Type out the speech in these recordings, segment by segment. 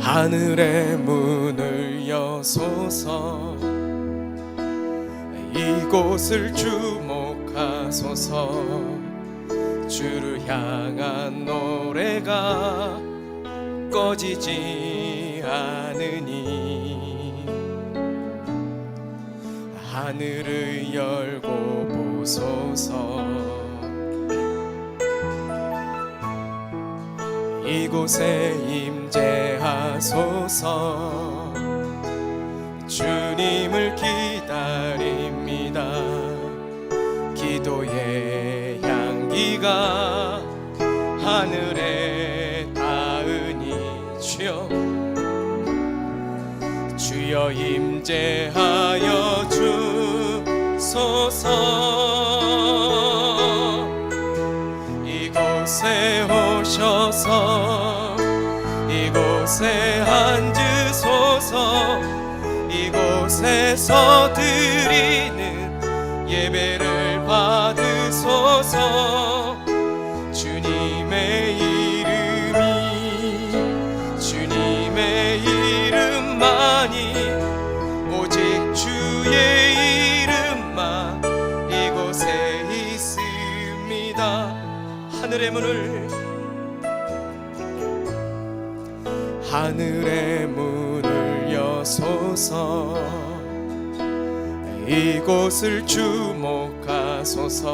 하늘의 문을 여소서, 이곳을 주목하소서. 주를 향한 노래가 꺼지지 않으니 하늘을 열고 보소서. 이곳에 임재하소서. 주님을 기다립니다. 기도의 향기가 하늘에 닿으니 주여, 주여 임재하여 주소서. 이곳에 오셔서 이곳에 앉으소서. 이곳에서 드리는 예배를 받으소서. 주님의 이름이, 주님의 이름만이, 오직 주의 이름만 이곳에 있습니다. 하늘의 문을, 하늘의 문을 여소서. 이곳을 주목하소서.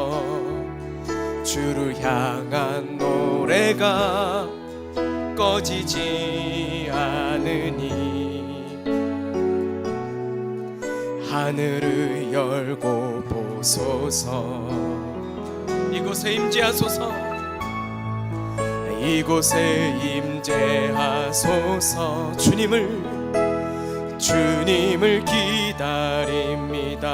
주를 향한 노래가 꺼지지 않으니 하늘을 열고 보소서. 이곳에 임재하소서. 이곳에 임재하소서. 주님을 기다립니다.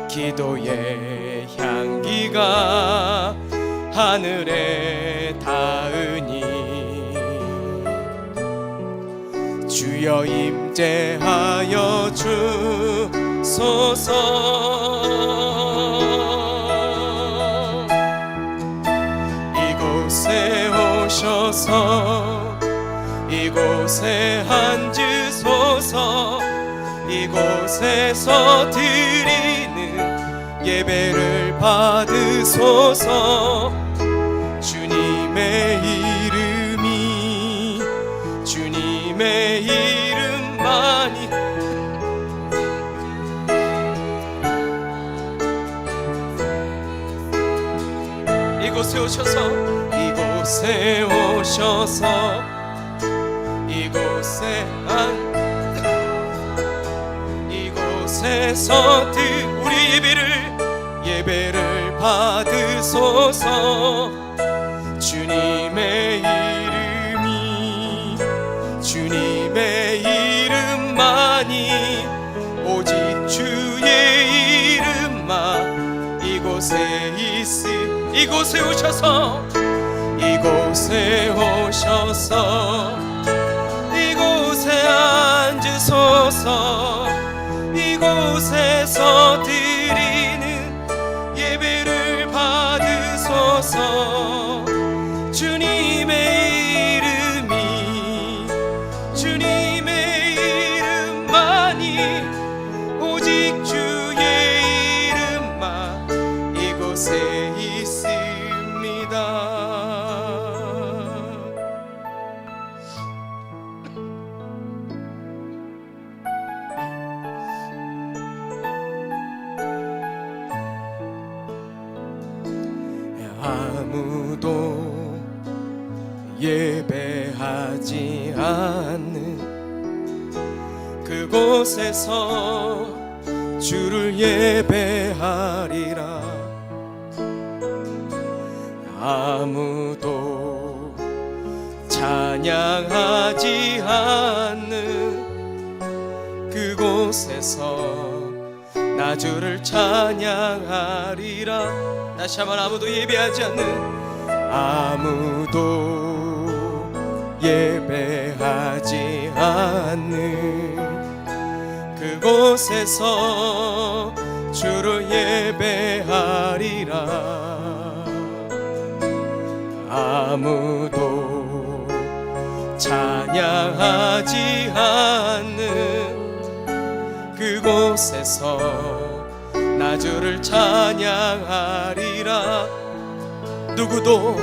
기도의 향기가 하늘에 닿으니 주여 임재하여 주소서. 이곳에 오셔서 이곳에 앉으소서. 이곳에서 드리는 예배를 받으소서. 주님의 이름이, 주님의 이름만이, 이곳에 오셔서 이곳에 오셔서 이곳에 이곳에서 우리 예배를 받으소서. 주님의 이름이, 주님의 이름만이, 오직 주의 이름만 이곳에 이곳에 오셔서 이곳에 오셔서 이곳에 앉으소서. 이곳에서 드리는 예배를 받으소서. 주님의 이름이, 주님의 이름만이, 오직 주의 이름만 이곳에 있습니다. 아무도 예배하지 않는 그곳에서 주를 예배하리라. 아무도 찬양하지 않는 그곳에서 나 주를 찬양하리라. 다시 한번 아무도 예배하지 않는, 아무도 예배하지 않는 그곳에서 주를 예배하리라. 아무도 찬양하지 않는 그곳에서 나 주를 찬양하리라. 누구도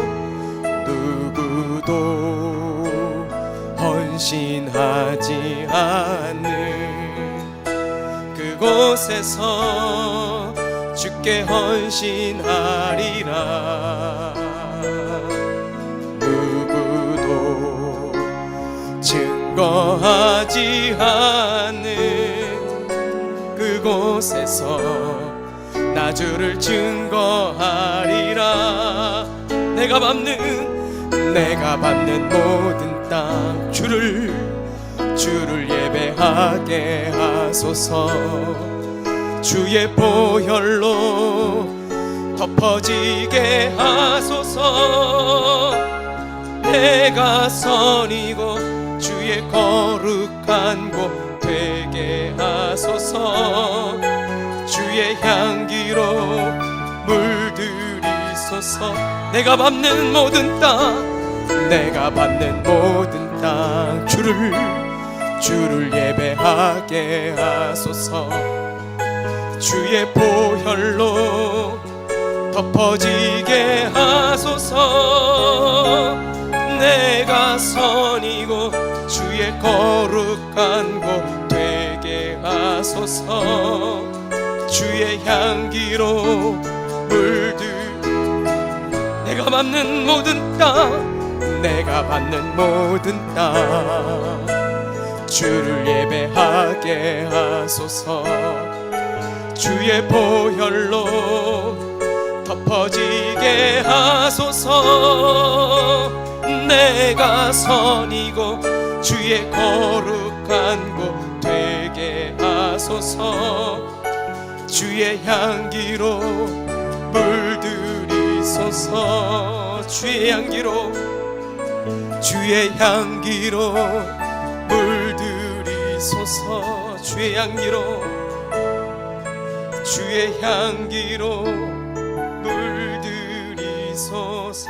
헌신하지 않는 그곳에서 주께 헌신하리라. 누구도 증거하지 않는 그곳에서 나 주를 증거하리라. 내가 밟는 모든 땅 주를 예배하게 하소서. 주의 보혈로 덮어지게 하소서. 내가 선이고 주의 거룩한 곳 되게 하소서. 주의 향기로 물들이소서. 내가 밟는 모든 땅 주를 예배하게 하소서. 주의 보혈로 덮어지게 하소서. 내가 선이고 주의 거룩한 곳 되게 하소서. 주의 향기로 물들 내가 밟는 모든 땅 주를 예배하게 하소서. 주의 보혈로 덮어지게 하소서. 내가 선이고 주의 거룩한 곳 되게 하소서. 주의 향기로 물들이소서. 주의 향기로 물들이소서. 주의 향기로 물들이소서.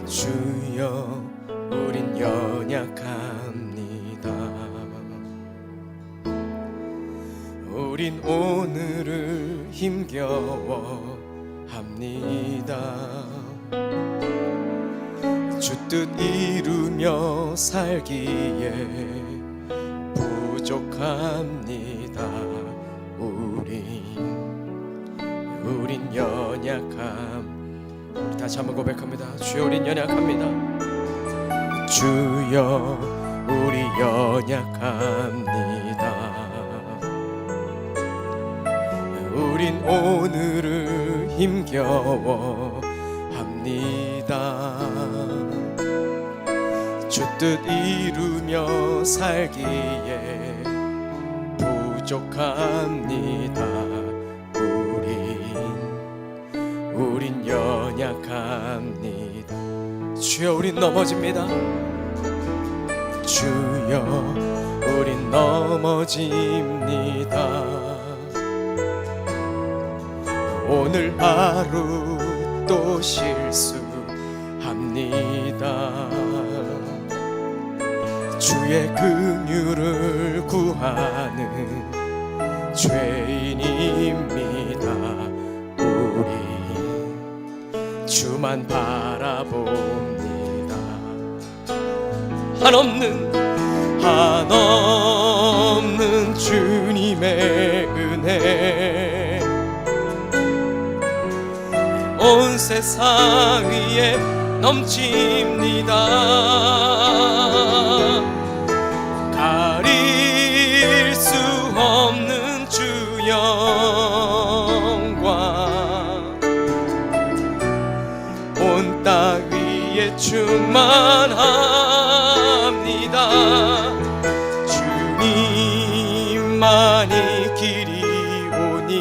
주여 우린 연약합니다. 우린 오늘을 힘겨워합니다. 주 뜻 이루며 살기에 부족합니다. 우린 연약함. 우리 다시 한번 고백합니다. 주여 우린 연약합니다. 주여 우리 연약합니다. 우린 오늘을 힘겨워합니다. 주 뜻 이루며 살기에 부족합니다. 우린 연약합니다. 주여 우린 넘어집니다. 주여 우린 넘어집니다. 오늘 하루 또 실수합니다. 주의 긍휼을 구하는 죄인입니다. 우리 주만 바라봅니다. 한없는 주님의 은혜 온 세상 위에 넘칩니다. 가릴 수 없는 주 영광 온 땅 위에 충만합니다. 주님만이 길이 오니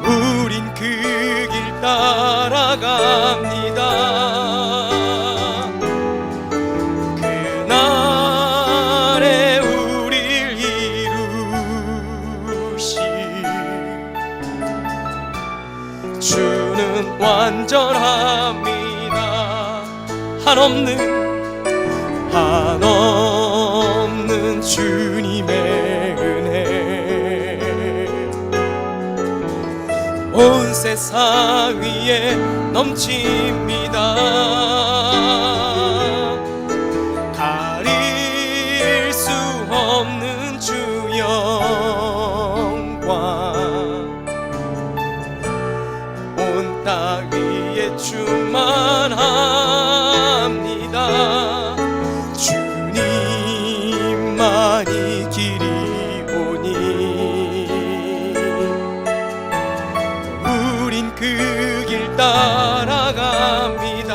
우린 그 길 나아갑니다. 그날에 우릴 이루시 주는 완전합니다. 한없는 주님의 은혜 온 세상 위에 넘칩니다. 가릴 수 없는 주 영광 온 땅 위에 충만합니다. 주님만이 길이 오니 우린 그 길 따라갑니다.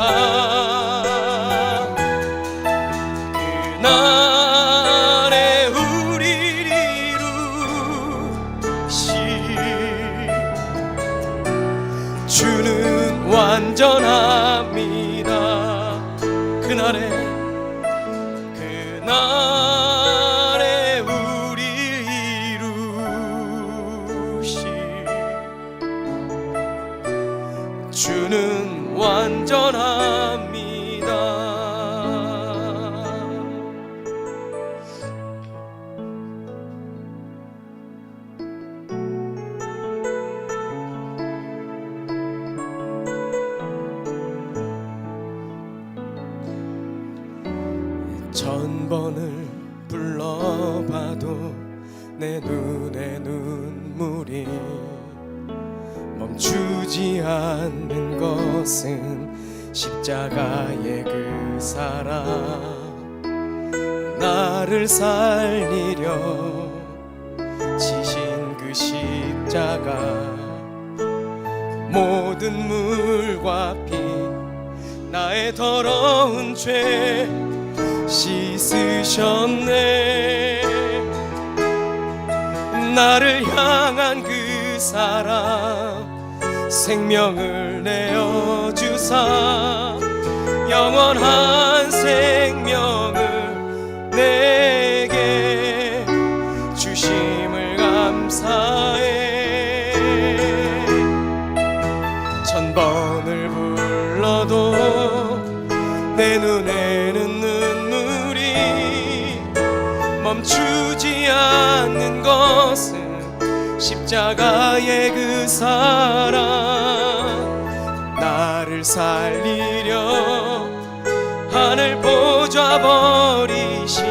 그날에 우리를 이루시 주는 완전합니다. 그날에 우릴 이루시 주는 완전합니다. 천번을 불러봐도 내 눈에 눈물이 멈추지 않는 것은 십자가의 그 사랑 나를 살리려 지신 그 십자가 모든 물과 피 나의 더러운 죄 씻으셨네. 나를 향한 그 사랑 생명을 내어주사 영원한 생명을 내게 주심을 감사해. 천번을 불러도 내 눈에는 눈물이 멈추지 않는 것은 십자가의 그 사랑 나를 살리려 하늘 보좌 버리신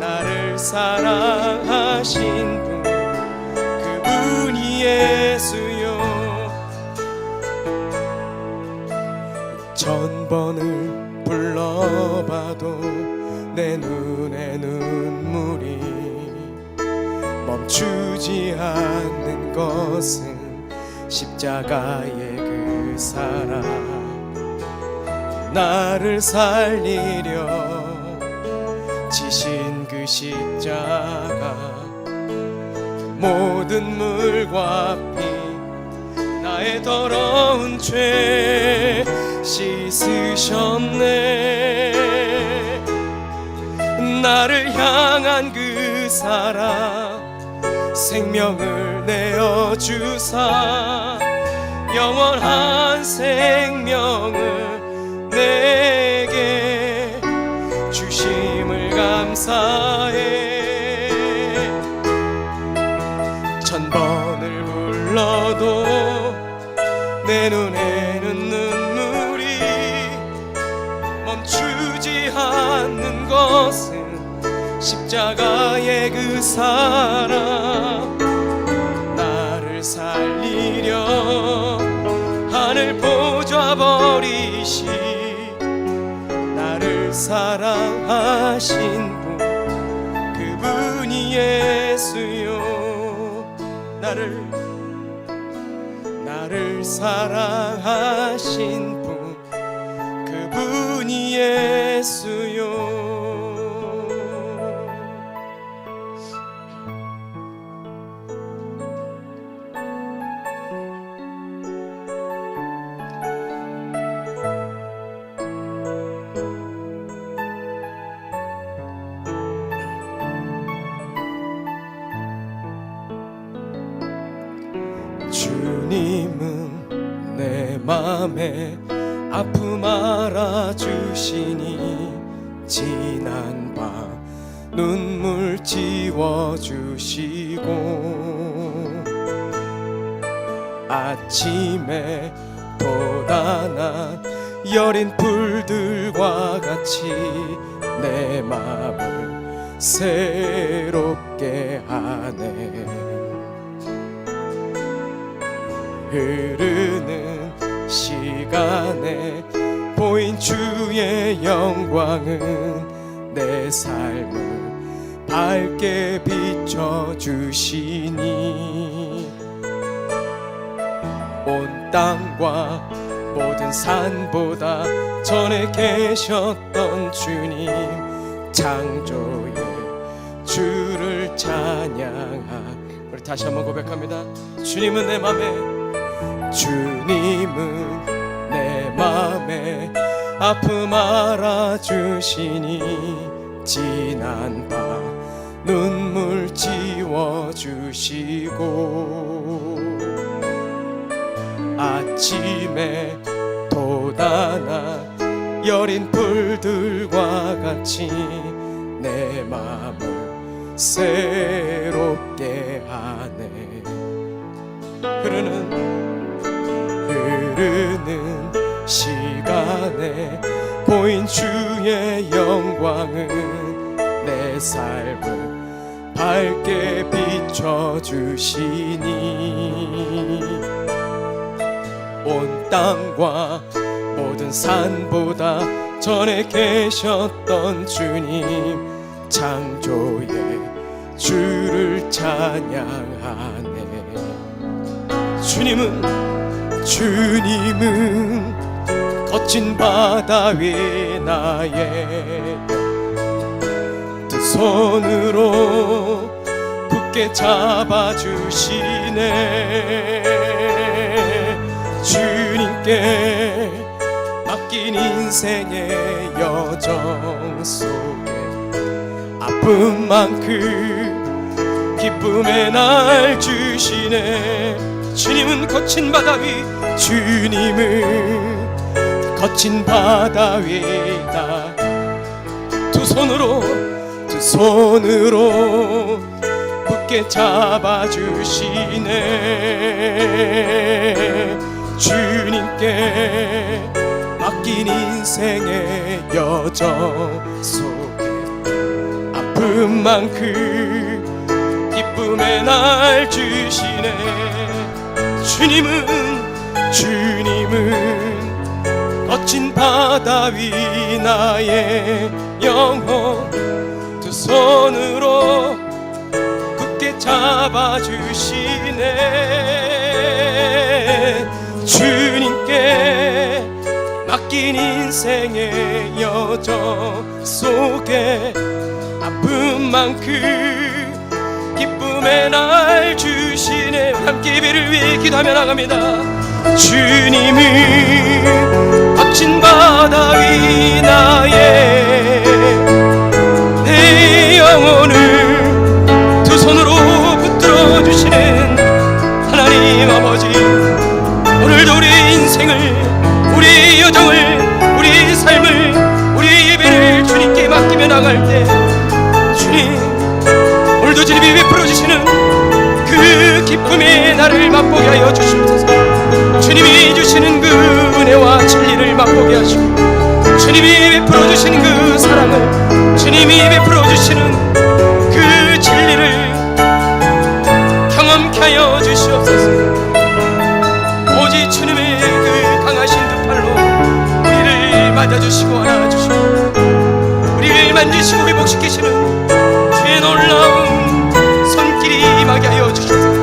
나를 사랑하신 분 그분이 예수요. 천번을 불러봐도 내 눈에 눈물이 멈추지 않는 것은 십자가의 그 사랑 나를 살리려 지신 그 십자가 모든 물과 피 나의 더러운 죄 씻으셨네. 나를 향한 그 사랑 생명을 내어주사 영원한 생명을 내게 주심을 감사해. 천번을 불러도 내 눈에는 눈물이 멈추지 않는 것은 십자가의 그 사랑 나를 살리려 하늘 보좌 버리시 나를 사랑하신 분 그분이 예수요. 나를 사랑하신 분 그분이 예수요. 맘에 아픔 알아주시니 지난 밤 눈물 지워주시고 아침에 돋아난 여린 불들과 같이 내 맘을 새롭게 하네. 흐르는 시간에 보인 주의 영광은 내 삶을 밝게 비춰주시니 온 땅과 모든 산보다 전에 계셨던 주님 창조의 주를 찬양하. 우리 다시 한번 고백합니다. 주님은 내 맘에, 주님은 내 맘에 아픔 알아주시니 지난 밤 눈물 지워주시고 아침에 돋아난 여린 불들과 같이 내 맘을 새롭게 하네. 흐르는 시간에 보인 주의 영광은 내 삶을 밝게 비춰주시니 온 땅과 모든 산보다 전에 계셨던 주님 창조의 주를 찬양하네. 주님은 거친 바다 위 나의 두 손으로 굳게 잡아주시네. 주님께 맡긴 인생의 여정 속에 아픔만큼 기쁨의 날 주시네. 주님은 거친 바다 위, 주님은 거친 바다 위다. 두 손으로 굳게 잡아주시네. 주님께 맡긴 인생의 여정 속에 아픔만큼 기쁨의 날 주시네. 주님은 거친 바다 위 나의 영혼 두 손으로 굳게 잡아주시네. 주님께 맡긴 인생의 여정 속에 아픔만큼 기쁨의 날 주시네. 함께 예배를 위해 기도하며 나갑니다. 주님은 거친 바다 위 나의 내 영혼을 두 손으로 붙들어 주시는 하나님 아버지, 오늘도 우리 인생을, 우리 여정을, 우리 삶을, 우리 예배를 주님께 맡기며 나갈 때 주님, 오늘도 주님이 베풀어 주시는 그 기쁨의 날을 맛보게 하여 주시옵소서. 주님이 주시는 그 은혜와 진리를 맛보게 하시고 주님이 베풀어 주시는 그 사랑을, 주님이 베풀어 주시는 그 진리를 경험케 하여 주시옵소서. 오직 주님의 그 강하신 두 팔로 우리를 맞아주시고 안아주시고 우리를 만지시고 회복시키시는 주의 놀라운 손길이 임하게 하여 주시옵소서.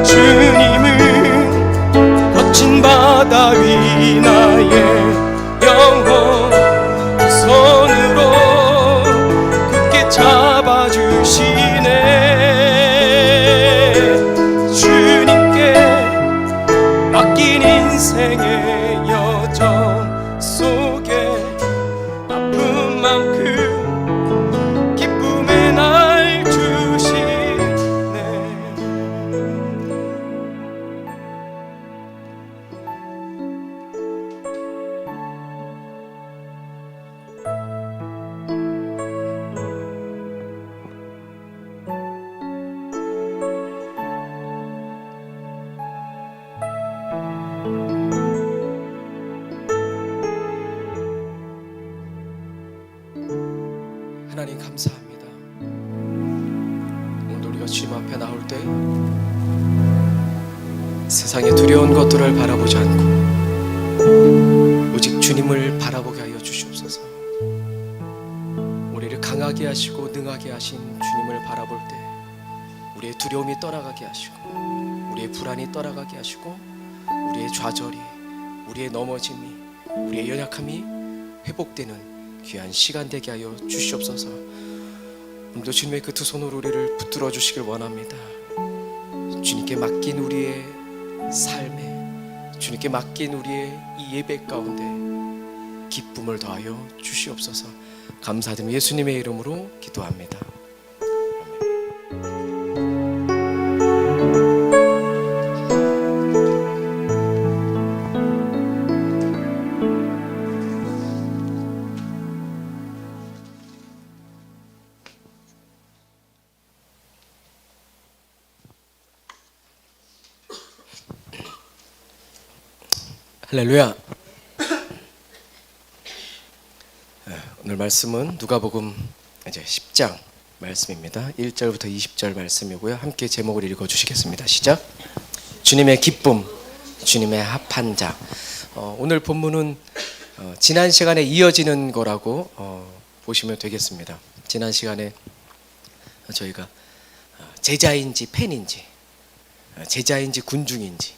주님은 거친 바다 위 나의 영혼 두 손으로 굳게 잡아주시네. 주님께 맡긴 인생의 여정 속에 아픔만큼 기쁨의 날 주시네. 하나님 감사합니다. 오늘 우리가 주님 앞에 나올 때 세상의 두려운 것들을 바라보지 않고 오직 주님을 바라보게 하여 주시옵소서. 우리를 강하게 하시고 능하게 하신 주님을 바라볼 때 우리의 두려움이 떠나가게 하시고 우리의 불안이 떠나가게 하시고 우리의 좌절이, 우리의 넘어짐이, 우리의 연약함이 회복되는 귀한 시간 되게 하여 주시옵소서. 오늘도 주님의 그 두 손으로 우리를 붙들어 주시길 원합니다. 주님께 맡긴 우리의 삶에, 주님께 맡긴 우리의 이 예배 가운데 기쁨을 더하여 주시옵소서. 감사드리며 예수님의 이름으로 기도합니다. 할렐루야. 오늘 말씀은 누가복음 이제 10장 말씀입니다. 1절부터 20절 말씀이고요. 함께 제목을 읽어 주시겠습니다. 시작. 주님의 기쁨, 주님의 합한 자. 오늘 본문은 지난 시간에 이어지는 거라고 보시면 되겠습니다. 지난 시간에 저희가 제자인지 팬인지, 제자인지 군중인지,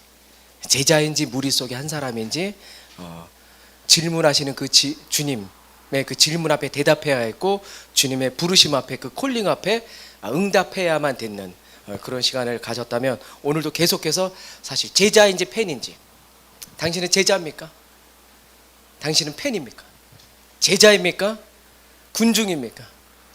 제자인지 무리 속의 한 사람인지 질문하시는 그 주님의 그 질문 앞에 대답해야 했고 주님의 부르심 앞에 그 콜링 앞에 응답해야만 되는 그런 시간을 가졌다면 오늘도 계속해서 사실 제자인지 팬인지, 당신은 제자입니까? 당신은 팬입니까? 제자입니까? 군중입니까?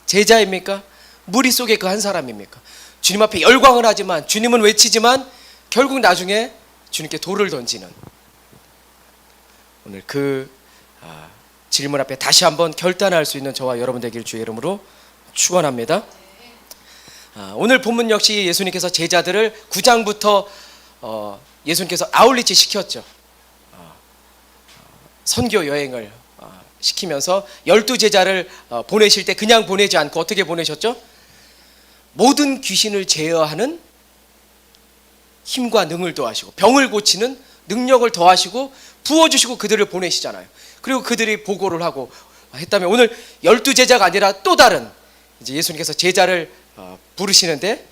제자입니까? 무리 속의 그 한 사람입니까? 주님 앞에 열광을 하지만, 주님은 외치지만 결국 나중에 주님께 돌을 던지는, 오늘 그 질문 앞에 다시 한번 결단할 수 있는 저와 여러분 되길 주의 이름으로 축원합니다. 오늘 본문 역시 예수님께서 제자들을 9장부터 예수님께서 아울리치 시켰죠. 선교 여행을 시키면서 12제자를 보내실 때 그냥 보내지 않고 어떻게 보내셨죠? 모든 귀신을 제어하는 힘과 능을 더하시고 병을 고치는 능력을 더하시고 부어주시고 그들을 보내시잖아요. 그리고 그들이 보고를 하고 했다면 오늘 12제자가 아니라 또 다른 이제 예수님께서 제자를 부르시는데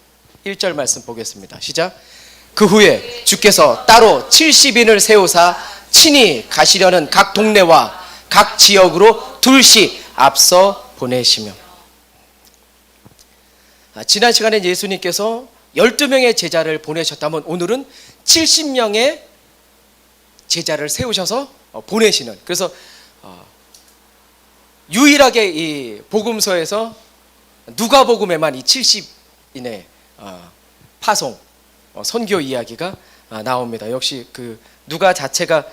1절 말씀 보겠습니다. 시작. 그 후에 주께서 따로 70인을 세우사 친히 가시려는 각 동네와 각 지역으로 둘씩 앞서 보내시며. 지난 시간에 예수님께서 12명의 제자를 보내셨다면 오늘은 70명의 제자를 세우셔서 보내시는, 그래서 유일하게 이 복음서에서 누가복음에만 이 70인의 파송 선교 이야기가 나옵니다. 역시 그 누가 자체가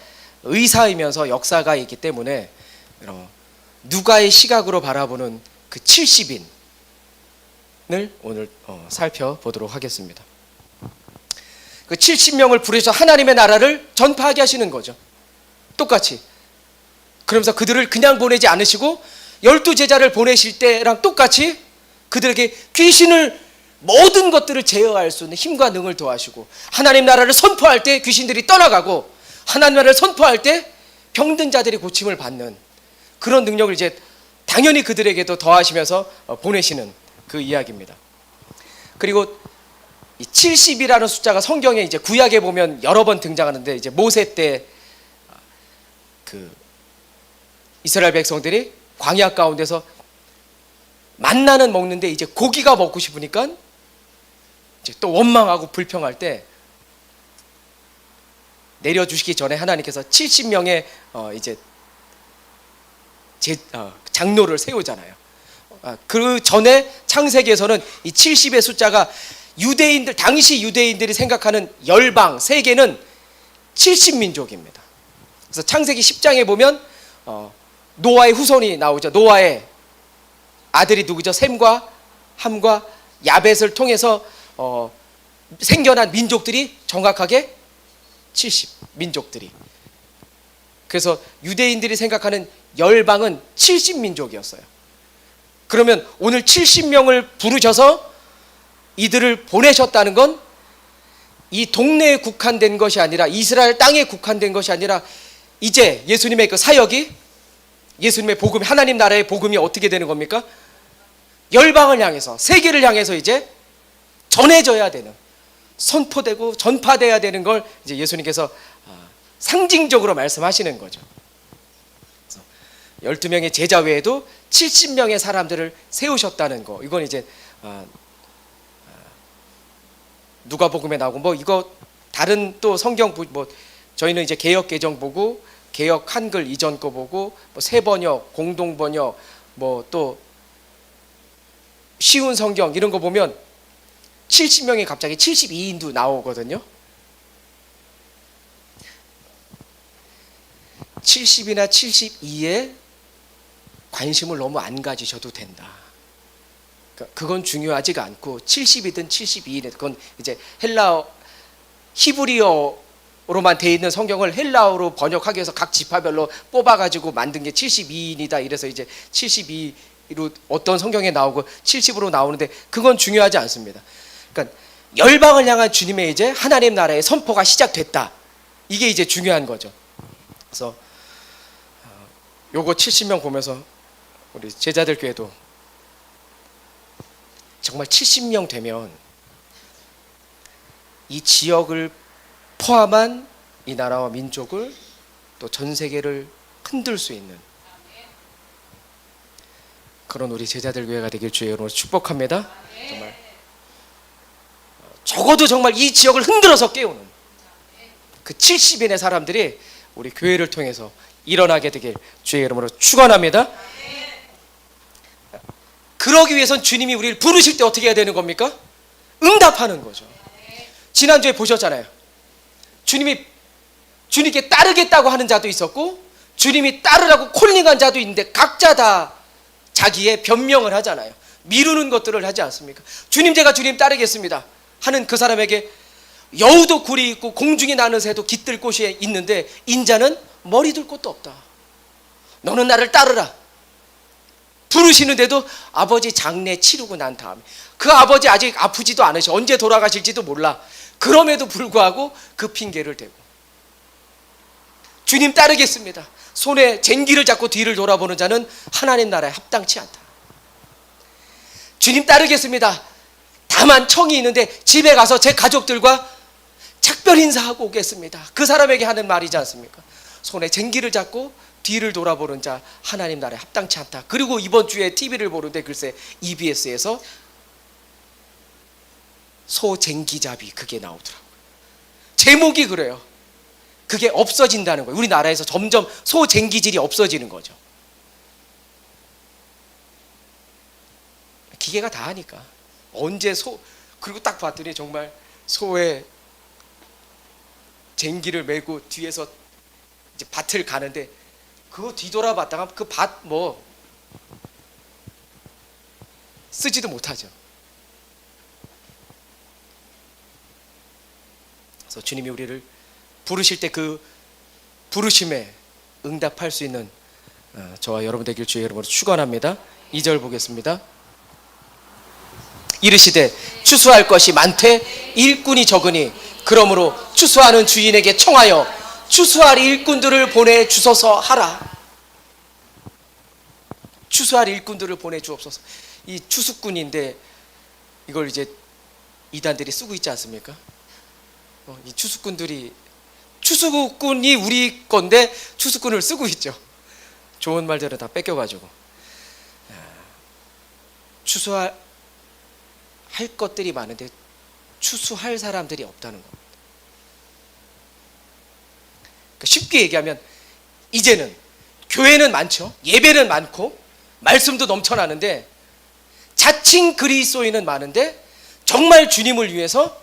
의사이면서 역사가이기 때문에 누가의 시각으로 바라보는 그 70인 을 오늘 살펴보도록 하겠습니다. 그 70명을 부르셔서 하나님의 나라를 전파하게 하시는 거죠. 똑같이. 그러면서 그들을 그냥 보내지 않으시고 12제자를 보내실 때랑 똑같이 그들에게 귀신을, 모든 것들을 제어할 수 있는 힘과 능을 더하시고, 하나님 나라를 선포할 때 귀신들이 떠나가고, 하나님 나라를 선포할 때 병든 자들이 고침을 받는 그런 능력을 이제 당연히 그들에게도 더하시면서 보내시는 그 이야기입니다. 그리고 이 70이라는 숫자가 성경에 이제 구약에 보면 여러 번 등장하는데, 이제 모세 때 그 이스라엘 백성들이 광야 가운데서 만나는 먹는데 이제 고기가 먹고 싶으니까 이제 또 원망하고 불평할 때 내려주시기 전에 하나님께서 70명의 이제 장로를 세우잖아요. 그 전에 창세기에서는 이 70의 숫자가 유대인들, 당시 유대인들이 생각하는 열방, 세계는 70민족입니다. 그래서 창세기 10장에 보면 노아의 후손이 나오죠. 노아의 아들이 누구죠? 셈과 함과 야벳을 통해서 생겨난 민족들이 정확하게 70민족들이. 그래서 유대인들이 생각하는 열방은 70민족이었어요. 그러면 오늘 70명을 부르셔서 이들을 보내셨다는 건 이 동네에 국한된 것이 아니라, 이스라엘 땅에 국한된 것이 아니라, 이제 예수님의 그 사역이, 예수님의 복음, 하나님 나라의 복음이 어떻게 되는 겁니까? 열방을 향해서, 세계를 향해서 이제 전해져야 되는, 선포되고 전파돼야 되는 걸 이제 예수님께서 상징적으로 말씀하시는 거죠. 12명의 제자 외에도 70명의 사람들을 세우셨다는 거, 이건 이제 누가복음에 나오고, 뭐 이거 다른 또 성경, 뭐 저희는 이제 개역 개정 보고, 개역 한글 이전 거 보고, 뭐 새번역, 공동번역, 뭐 또 쉬운 성경 이런 거 보면 70명이 갑자기 72인도 나오거든요. 70이나 72에 관심을 너무 안 가지셔도 된다. 그건 중요하지가 않고, 70이든 72이든 그건 이제 헬라어, 히브리어로만 돼 있는 성경을 헬라어로 번역하기 위해서 각 지파별로 뽑아가지고 만든 게 72인이다. 이래서 이제 72로 어떤 성경에 나오고 70으로 나오는데, 그건 중요하지 않습니다. 그러니까 열방을 향한 주님의 이제 하나님 나라의 선포가 시작됐다. 이게 이제 중요한 거죠. 그래서 요거 70명 보면서 우리 제자들께도 정말 70명 되면 이 지역을 포함한 이 나라와 민족을, 또 전 세계를 흔들 수 있는 그런 우리 제자들 교회가 되길 주의 이름으로 축복합니다. 정말 적어도 정말 이 지역을 흔들어서 깨우는 그 70인의 사람들이 우리 교회를 통해서 일어나게 되길 주의 이름으로 축원합니다. 그러기 위해선 주님이 우리를 부르실 때 어떻게 해야 되는 겁니까? 응답하는 거죠. 지난주에 보셨잖아요. 주님께 따르겠다고 하는 자도 있었고, 주님이 따르라고 콜링한 자도 있는데, 각자 다 자기의 변명을 하잖아요. 미루는 것들을 하지 않습니까? 주님, 제가 주님 따르겠습니다 하는 그 사람에게 여우도 굴이 있고 공중에 나는 새도 깃들 곳이 있는데, 인자는 머리 둘 곳도 없다. 너는 나를 따르라. 부르시는데도 아버지 장례 치르고 난 다음에, 그 아버지 아직 아프지도 않으셔, 언제 돌아가실지도 몰라. 그럼에도 불구하고 그 핑계를 대고 주님 따르겠습니다. 손에 쟁기를 잡고 뒤를 돌아보는 자는 하나님 나라에 합당치 않다. 주님 따르겠습니다. 다만 청이 있는데 집에 가서 제 가족들과 작별 인사하고 오겠습니다. 그 사람에게 하는 말이지 않습니까? 손에 쟁기를 잡고 뒤를 돌아보는 자 하나님 나라에 합당치 않다. 그리고 이번 주에 TV를 보는데 글쎄 EBS에서 소쟁기잡이 그게 나오더라고요. 제목이 그래요. 그게 없어진다는 거예요. 우리나라에서 점점 소쟁기질이 없어지는 거죠. 기계가 다 하니까. 언제 그리고 딱 봤더니 정말 소의 쟁기를 메고 뒤에서 이제 밭을 가는데, 그거 뒤돌아봤다가 그 밭 뭐 쓰지도 못하죠. 그래서 주님이 우리를 부르실 때 그 부르심에 응답할 수 있는 저와 여러분 되길 주의 이름으로 축원합니다. 2절 보겠습니다. 이르시되 추수할 것이 많되 일꾼이 적으니 그러므로 추수하는 주인에게 청하여 추수할 일꾼들을 보내주소서 하라. 추수할 일꾼들을 보내주옵소서. 이 추수꾼인데 이걸 이제 이단들이 쓰고 있지 않습니까? 이 추수꾼이 우리 건데 추수꾼을 쓰고 있죠. 좋은 말들을 다 뺏겨가지고 추수할 것들이 많은데 추수할 사람들이 없다는 겁니다. 그러니까 쉽게 얘기하면 이제는 교회는 많죠. 예배는 많고 말씀도 넘쳐나는데 자칭 그리스도인은 많은데 정말 주님을 위해서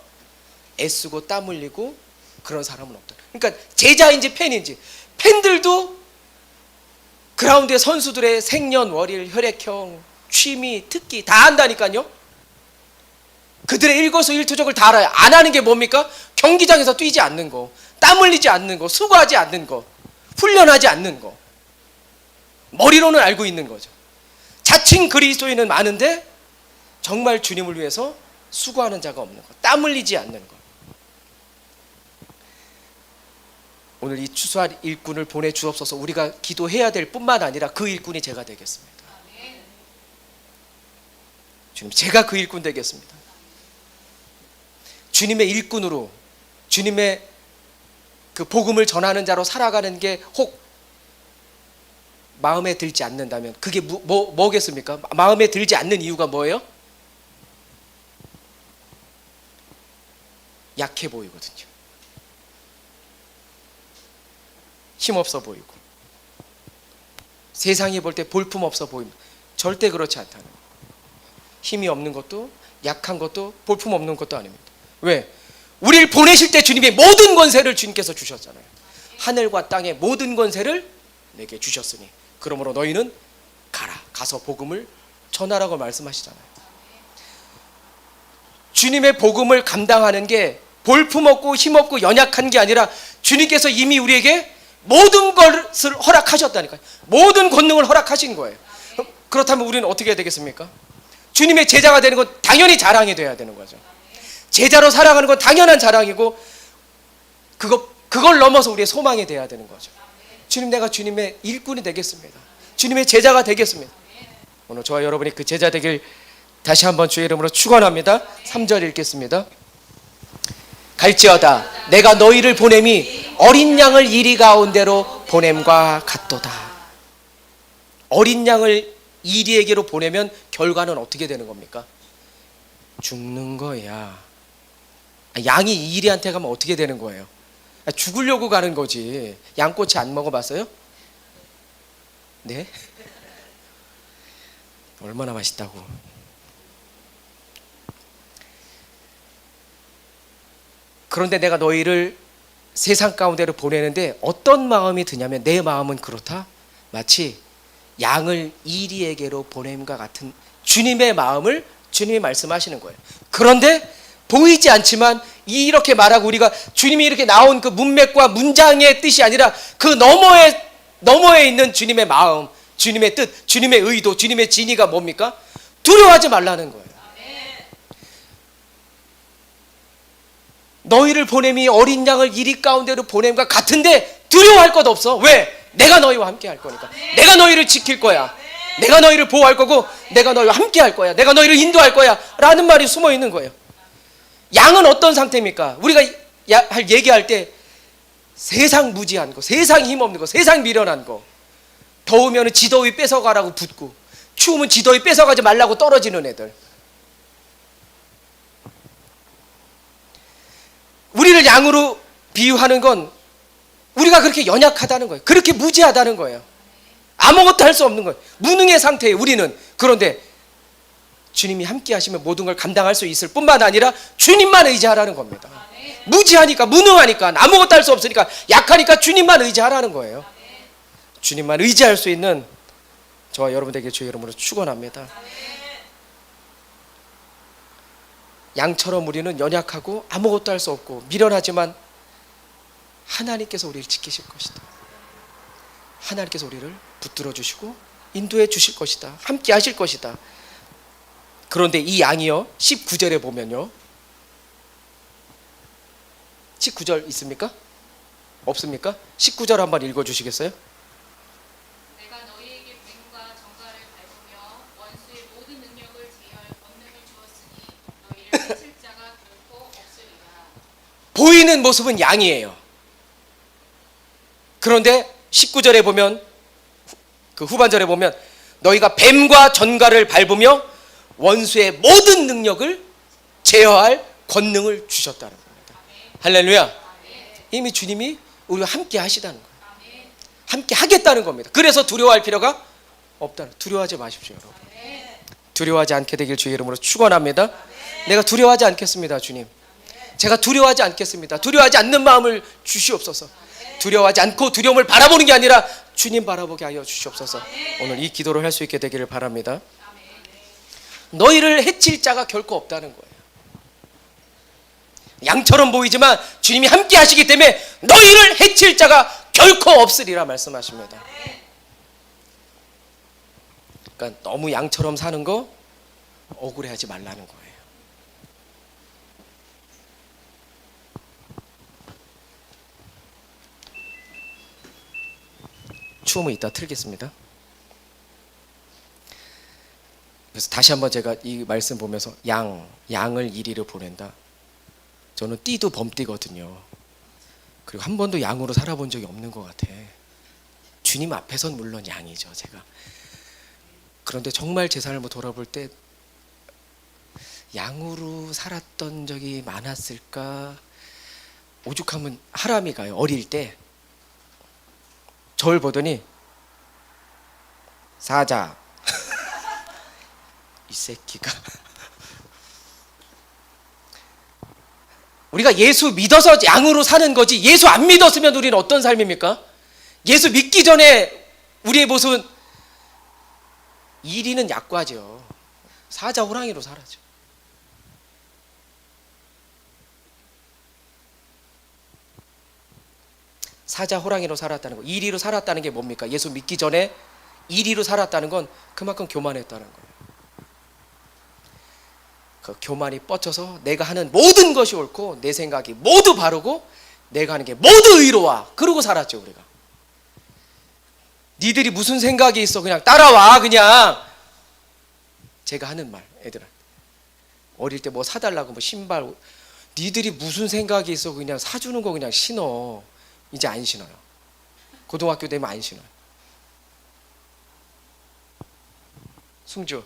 애쓰고 땀 흘리고 그런 사람은 없다. 그러니까 제자인지 팬인지, 팬들도 그라운드의 선수들의 생년월일, 혈액형, 취미, 특기 다 안다니까요. 그들의 일거수일투족을 다 알아요. 안 하는 게 뭡니까? 경기장에서 뛰지 않는 거, 땀 흘리지 않는 거, 수고하지 않는 거, 훈련하지 않는 거. 머리로는 알고 있는 거죠. 갇힌 그리스도인은 많은데 정말 주님을 위해서 수고하는 자가 없는 것, 땀 흘리지 않는 것. 오늘 이 추수할 일꾼을 보내주옵소서. 우리가 기도해야 될 뿐만 아니라 그 일꾼이 제가 되겠습니다. 주님, 제가 그 일꾼 되겠습니다. 주님의 일꾼으로, 주님의 그 복음을 전하는 자로 살아가는 게 혹 마음에 들지 않는다면 그게 뭐겠습니까? 마음에 들지 않는 이유가 뭐예요? 약해 보이거든요. 힘없어 보이고, 세상이 볼 때 볼품없어 보입니다. 절대 그렇지 않다는 거예요. 힘이 없는 것도, 약한 것도, 볼품없는 것도 아닙니다. 왜? 우리를 보내실 때 주님이 모든 권세를 주님께서 주셨잖아요. 하늘과 땅의 모든 권세를 내게 주셨으니 그러므로 너희는 가라, 가서 복음을 전하라고 말씀하시잖아요. 주님의 복음을 감당하는 게 볼품없고 힘없고 연약한 게 아니라 주님께서 이미 우리에게 모든 것을 허락하셨다니까요. 모든 권능을 허락하신 거예요. 그렇다면 우리는 어떻게 해야 되겠습니까? 주님의 제자가 되는 건 당연히 자랑이 돼야 되는 거죠. 제자로 살아가는 건 당연한 자랑이고, 그걸 넘어서 우리의 소망이 돼야 되는 거죠. 주님, 내가 주님의 일꾼이 되겠습니다. 주님의 제자가 되겠습니다. 오늘 저와 여러분이 그 제자 되길 다시 한번 주의 이름으로 축원합니다. 3절 읽겠습니다. 갈지어다 내가 너희를 보냄이 어린 양을 이리 가운데로 보냄과 같도다. 어린 양을 이리에게로 보내면 결과는 어떻게 되는 겁니까? 죽는 거야. 양이 이리한테 가면 어떻게 되는 거예요? 죽으려고 가는 거지. 양꼬치 안 먹어봤어요? 네? 얼마나 맛있다고. 그런데 내가 너희를 세상 가운데로 보내는데 어떤 마음이 드냐면, 내 마음은 그렇다. 마치 양을 이리에게로 보냄과 같은 주님의 마음을 주님이 말씀하시는 거예요. 그런데 보이지 않지만 이렇게 말하고, 우리가 주님이 이렇게 나온 그 문맥과 문장의 뜻이 아니라 그 너머에 있는 주님의 마음, 주님의 뜻, 주님의 의도, 주님의 진의가 뭡니까? 두려워하지 말라는 거예요. 너희를 보냄이 어린 양을 이리 가운데로 보냄과 같은데 두려워할 것 없어. 왜? 내가 너희와 함께 할 거니까. 내가 너희를 지킬 거야. 내가 너희를 보호할 거고, 내가 너희와 함께 할 거야. 내가 너희를 인도할 거야 라는 말이 숨어 있는 거예요. 양은 어떤 상태입니까? 우리가 얘기할 때 세상 무지한 거, 세상 힘없는 거, 세상 미련한 거, 더우면 지더위 뺏어가라고 붙고, 추우면 지더위 뺏어가지 말라고 떨어지는 애들. 우리를 양으로 비유하는 건 우리가 그렇게 연약하다는 거예요. 그렇게 무지하다는 거예요. 아무것도 할 수 없는 거예요. 무능의 상태예요, 우리는. 그런데 주님이 함께 하시면 모든 걸 감당할 수 있을 뿐만 아니라 주님만 의지하라는 겁니다. 무지하니까, 무능하니까, 아무것도 할 수 없으니까, 약하니까 주님만 의지하라는 거예요. 주님만 의지할 수 있는 저와 여러분에게 주의 이름으로 축원합니다. 양처럼 우리는 연약하고 아무것도 할 수 없고 미련하지만 하나님께서 우리를 지키실 것이다. 하나님께서 우리를 붙들어 주시고 인도해 주실 것이다. 함께 하실 것이다. 그런데 이 양이요, 19절에 보면요, 19절 있습니까? 없습니까? 19절 한번 읽어 주시겠어요? 내가 너희에게 뱀과 정갈을 밟으며 원수의 모든 능력을 제어할 권능을 주었으니 너희를 해칠 자가 결코 없으리라. 보이는 모습은 양이에요. 그런데 19절에 보면, 그 후반절에 보면, 너희가 뱀과 전갈을 밟으며 원수의 모든 능력을 제어할 권능을 주셨다는 겁니다. 할렐루야. 이미 주님이 우리와 함께 하시다는 거예요. 함께 하겠다는 겁니다. 그래서 두려워할 필요가 없다는, 두려워하지 마십시오, 여러분. 두려워하지 않게 되길 주의 이름으로 축원합니다. 내가 두려워하지 않겠습니다, 주님. 제가 두려워하지 않겠습니다. 두려워하지 않는 마음을 주시옵소서. 두려워하지 않고 두려움을 바라보는 게 아니라 주님 바라보게 하여 주시옵소서. 오늘 이 기도를 할 수 있게 되기를 바랍니다. 너희를 해칠 자가 결코 없다는 거예요. 양처럼 보이지만 주님이 함께 하시기 때문에 너희를 해칠 자가 결코 없으리라 말씀하십니다. 그러니까 너무 양처럼 사는 거 억울해하지 말라는 거예요. 추우면 이따 틀겠습니다. 그래서 다시 한번 제가 이 말씀 보면서 양을 이리로 보낸다. 저는 띠도 범띠거든요. 그리고 한 번도 양으로 살아본 적이 없는 것 같아. 주님 앞에선 물론 양이죠, 제가. 그런데 정말 제 삶을 돌아볼 때 양으로 살았던 적이 많았을까? 오죽하면 하람이가요, 어릴 때 저를 보더니 사자 이 새끼가 우리가 예수 믿어서 양으로 사는 거지, 예수 안 믿었으면 우리는 어떤 삶입니까? 예수 믿기 전에 우리의 모습은 이리는 약과죠. 사자 호랑이로 살아죠. 사자 호랑이로 살았다는 거, 이리로 살았다는 게 뭡니까? 예수 믿기 전에 이리로 살았다는 건 그만큼 교만했다는 거예요. 그 교만이 뻗쳐서 내가 하는 모든 것이 옳고 내 생각이 모두 바르고 내가 하는 게 모두 의로워, 그러고 살았죠. 우리가 니들이 무슨 생각이 있어 그냥 따라와. 그냥 제가 하는 말, 애들한테 어릴 때 뭐 사달라고 뭐 신발, 니들이 무슨 생각이 있어 그냥 사주는 거 그냥 신어. 이제 안 신어요. 고등학교 되면 안 신어요. 승주,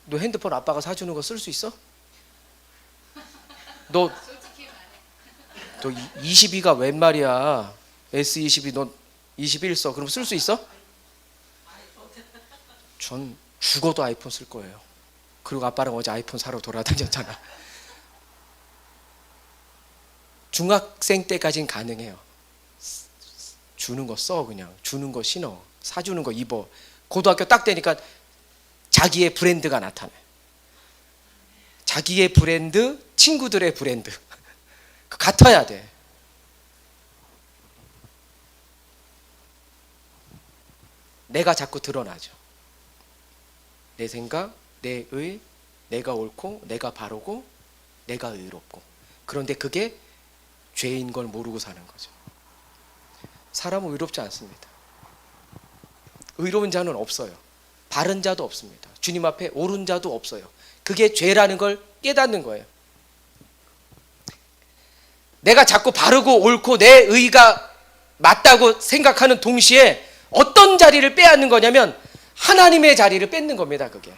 너 핸드폰 아빠가 사주는 거 쓸 수 있어? 너 22가 웬 말이야? S22 너 21 써. 그럼 쓸 수 있어? 전 죽어도 아이폰 쓸 거예요. 그리고 아빠랑 어제 아이폰 사러 돌아다녔잖아. 중학생 때까지는 가능해요. 주는 거 써. 그냥 주는 거 신어. 사주는 거 입어. 고등학교 딱 되니까 자기의 브랜드가 나타나요. 자기의 브랜드, 친구들의 브랜드 같아야 돼. 내가 자꾸 드러나죠. 내 생각, 내 의, 내가 옳고 내가 바르고 내가 의롭고. 그런데 그게 죄인 걸 모르고 사는 거죠. 사람은 의롭지 않습니다. 의로운 자는 없어요. 바른 자도 없습니다. 주님 앞에 옳은 자도 없어요. 그게 죄라는 걸 깨닫는 거예요. 내가 자꾸 바르고 옳고 내 의가 맞다고 생각하는 동시에 어떤 자리를 빼앗는 거냐면 하나님의 자리를 뺏는 겁니다. 그게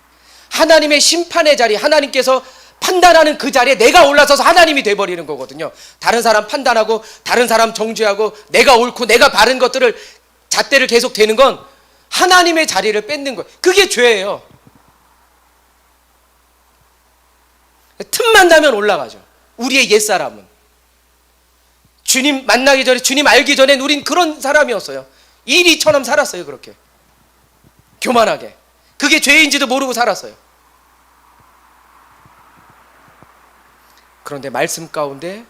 하나님의 심판의 자리, 하나님께서 판단하는 그 자리에 내가 올라서서 하나님이 돼버리는 거거든요. 다른 사람 판단하고 다른 사람 정죄하고 내가 옳고 내가 바른 것들을 잣대를 계속 대는 건 하나님의 자리를 뺏는 거예요. 그게 죄예요. 틈만 나면 올라가죠. 우리의 옛사람은 주님 만나기 전에, 주님 알기 전엔 우린 그런 사람이었어요. 이리처럼 살았어요. 그렇게 교만하게. 그게 죄인지도 모르고 살았어요. 그런데 말씀 가운데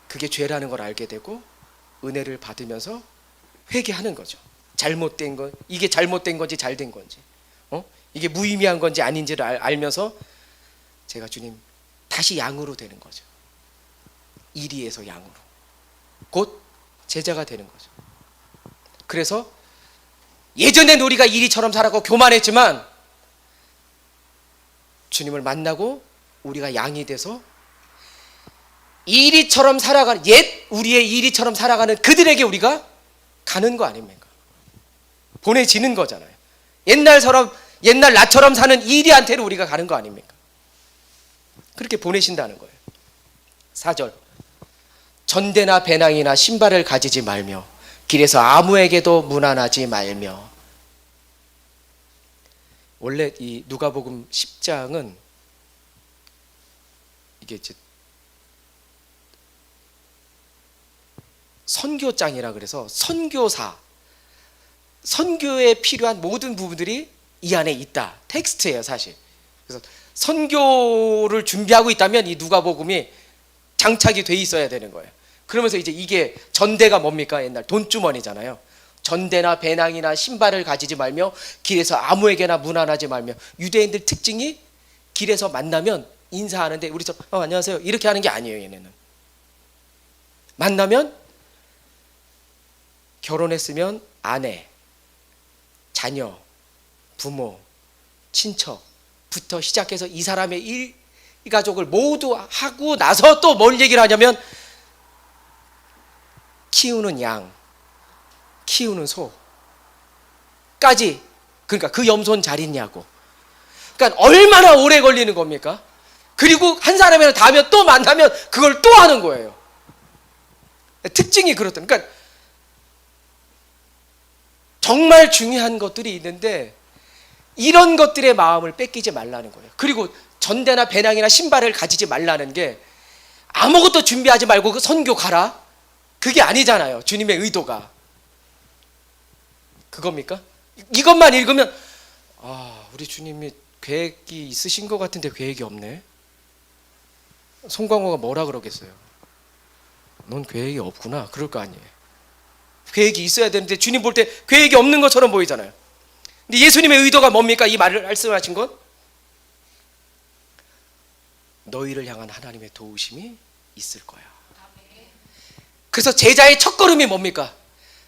그게 죄라는 걸 알게 되고 은혜를 받으면서 회개하는 거죠. 잘못된 건, 이게 잘못된 건지 잘된 건지, 이게 무의미한 건지 아닌지를 알면서 제가 주님 다시 양으로 되는 거죠. 이리에서 양으로, 곧 제자가 되는 거죠. 그래서 예전엔 우리가 이리처럼 살았고 교만했지만 주님을 만나고 우리가 양이 돼서 이리처럼 살아가는, 옛 우리의 이리처럼 살아가는 그들에게 우리가 가는 거 아닙니까? 보내지는 거잖아요. 옛날 나처럼 사는 이리한테는 우리가 가는 거 아닙니까? 그렇게 보내신다는 거예요. 4절, 전대나 배낭이나 신발을 가지지 말며 길에서 아무에게도 문안하지 말며. 원래 이 누가복음 10장은 이게 이제 선교장이라 그래서 선교사, 선교에 필요한 모든 부분들이 이 안에 있다. 텍스트예요, 사실. 그래서 선교를 준비하고 있다면 이 누가복음이 장착이 돼 있어야 되는 거예요. 그러면서 이제 이게 전대가 뭡니까? 옛날 돈주머니잖아요. 전대나 배낭이나 신발을 가지지 말며 길에서 아무에게나 문안하지 말며. 유대인들 특징이 길에서 만나면 인사하는데 우리처럼 안녕하세요 이렇게 하는 게 아니에요. 얘네는 만나면 결혼했으면 아내, 자녀, 부모, 친척부터 시작해서 이 사람의 이 가족을 모두 하고 나서 또 뭘 얘기를 하냐면 키우는 양, 키우는 소까지. 그러니까 그 염소는 잘 있냐고. 그러니까 얼마나 오래 걸리는 겁니까? 그리고 한 사람이랑 다음에 또 만나면 그걸 또 하는 거예요. 특징이 그렇다. 그러니까 정말 중요한 것들이 있는데 이런 것들의 마음을 뺏기지 말라는 거예요. 그리고 전대나 배낭이나 신발을 가지지 말라는 게 아무것도 준비하지 말고 그 선교 가라? 그게 아니잖아요. 주님의 의도가 그겁니까? 이것만 읽으면 우리 주님이 계획이 있으신 것 같은데 계획이 없네. 송광호가 뭐라 그러겠어요? 넌 계획이 없구나. 그럴 거 아니에요. 계획이 있어야 되는데 주님 볼 때 계획이 없는 것처럼 보이잖아요. 근데 예수님의 의도가 뭡니까? 이 말을 말씀하신 건 너희를 향한 하나님의 도우심이 있을 거야. 그래서 제자의 첫걸음이 뭡니까?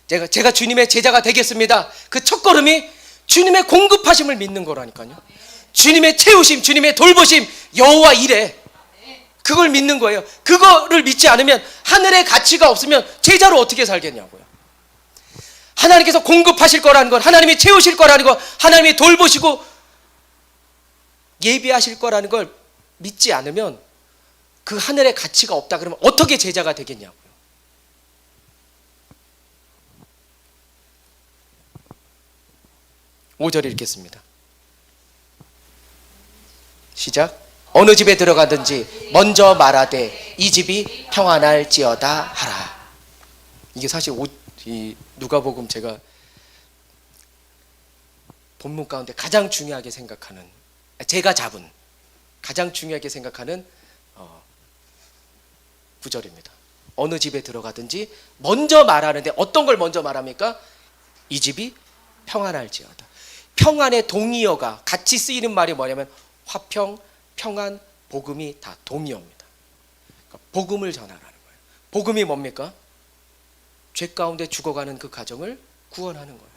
제가 주님의 제자가 되겠습니다. 그 첫걸음이 주님의 공급하심을 믿는 거라니까요. 주님의 채우심, 주님의 돌보심, 여호와 이레, 그걸 믿는 거예요. 그거를 믿지 않으면, 하늘의 가치가 없으면 제자로 어떻게 살겠냐고요. 하나님께서 공급하실 거라는 건, 하나님이 채우실 거라는 건, 하나님이 돌보시고 예비하실 거라는 걸 믿지 않으면 그 하늘의 가치가 없다 그러면 어떻게 제자가 되겠냐고요. 오 절 읽겠습니다. 시작. 어느 집에 들어가든지 먼저 말하되 이 집이 평안할지어다 하라. 이게 사실 이 누가복음 제가 본문 가운데 가장 중요하게 생각하는, 제가 잡은 가장 중요하게 생각하는 구절입니다. 어느 집에 들어가든지 먼저 말하는데 어떤 걸 먼저 말합니까? 이 집이 평안할지어다. 평안의 동의어가 같이 쓰이는 말이 뭐냐면 화평, 평안, 복음이 다 동의어입니다. 그러니까 복음을 전하라는 거예요. 복음이 뭡니까? 죄 가운데 죽어가는 그 가정을 구원하는 거예요.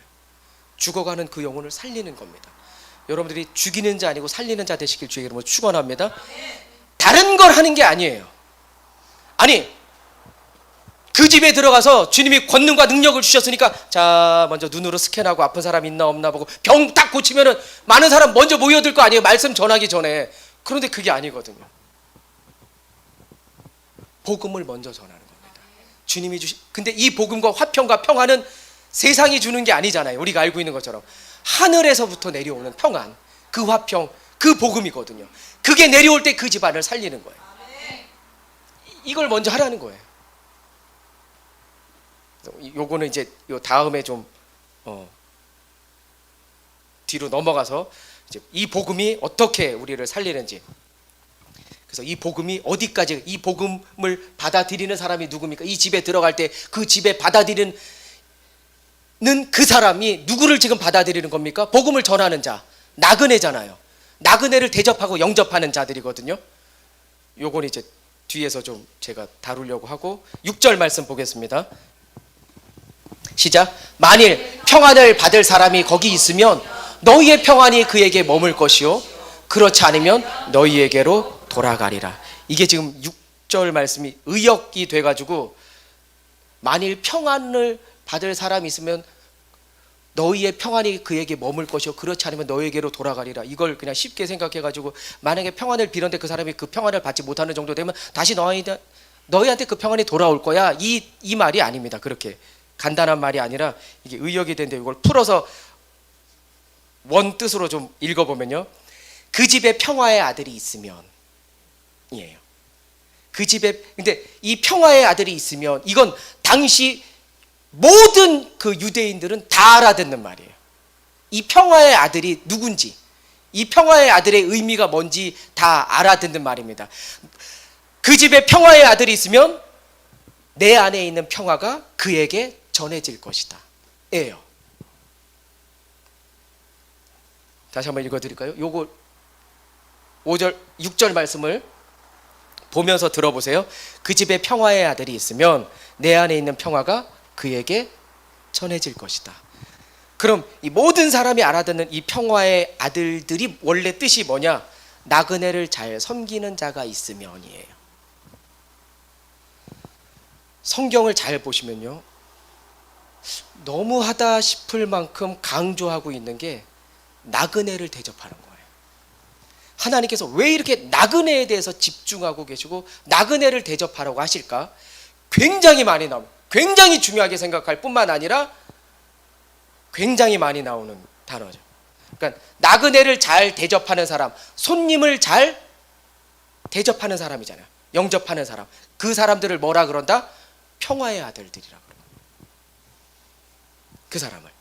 죽어가는 그 영혼을 살리는 겁니다. 여러분들이 죽이는 자 아니고 살리는 자 되시길 주의 이름으로 축원합니다. 다른 걸 하는 게 아니에요. 아니, 그 집에 들어가서 주님이 권능과 능력을 주셨으니까 자 먼저 눈으로 스캔하고 아픈 사람 있나 없나 보고 병 딱 고치면은 많은 사람 먼저 모여들 거 아니에요. 말씀 전하기 전에. 그런데 그게 아니거든요. 복음을 먼저 전하는 겁니다. 주님이 근데 이 복음과 화평과 평안은 세상이 주는 게 아니잖아요. 우리가 알고 있는 것처럼 하늘에서부터 내려오는 평안, 그 화평, 그 복음이거든요. 그게 내려올 때 그 집안을 살리는 거예요. 이걸 먼저 하라는 거예요. 요거는 이제 요 다음에 좀 뒤로 넘어가서 이제 이 복음이 어떻게 우리를 살리는지, 그래서 이 복음이 어디까지, 이 복음을 받아들이는 사람이 누굽니까? 이 집에 들어갈 때 그 집에 받아들이는 그 사람이 누구를 지금 받아들이는 겁니까? 복음을 전하는 자, 나그네잖아요. 나그네를 대접하고 영접하는 자들이거든요. 요건 이제 뒤에서 좀 제가 다루려고 하고 6절 말씀 보겠습니다. 시작. 만일 평안을 받을 사람이 거기 있으면 너희의 평안이 그에게 머물 것이요 그렇지 않으면 너희에게로 돌아가리라. 이게 지금 6절 말씀이 의역이 돼가지고 만일 평안을 받을 사람이 있으면 너희의 평안이 그에게 머물 것이요 그렇지 않으면 너희에게로 돌아가리라. 이걸 그냥 쉽게 생각해가지고 만약에 평안을 빌었는데 그 사람이 그 평안을 받지 못하는 정도 되면 다시 너희한테 그 평안이 돌아올 거야. 이 말이 아닙니다. 그렇게 간단한 말이 아니라 이게 의역이 되는데 이걸 풀어서 원 뜻으로 좀 읽어보면요, 그 집에 평화의 아들이 있으면 이에요. 그 집에, 근데 이 평화의 아들이 있으면 이건 당시 모든 그 유대인들은 다 알아듣는 말이에요. 이 평화의 아들이 누군지, 이 평화의 아들의 의미가 뭔지 다 알아듣는 말입니다. 그 집에 평화의 아들이 있으면 내 안에 있는 평화가 그에게 전해질 것이다. 다시 한번 읽어드릴까요? 요거 5절 6절 말씀을 보면서 들어보세요. 그 집에 평화의 아들이 있으면 내 안에 있는 평화가 그에게 전해질 것이다. 그럼 이 모든 사람이 알아듣는 이 평화의 아들들이 원래 뜻이 뭐냐? 나그네를 잘 섬기는 자가 있으면이에요. 성경을 잘 보시면요, 너무하다 싶을 만큼 강조하고 있는 게 나그네를 대접하는 거예요. 하나님께서 왜 이렇게 나그네에 대해서 집중하고 계시고 나그네를 대접하라고 하실까? 굉장히 많이 나옵니다. 굉장히 중요하게 생각할 뿐만 아니라 굉장히 많이 나오는 단어죠. 그러니까 나그네를 잘 대접하는 사람, 손님을 잘 대접하는 사람이잖아요. 영접하는 사람. 그 사람들을 뭐라 그런다? 평화의 아들들이라 그래요. 그 사람을.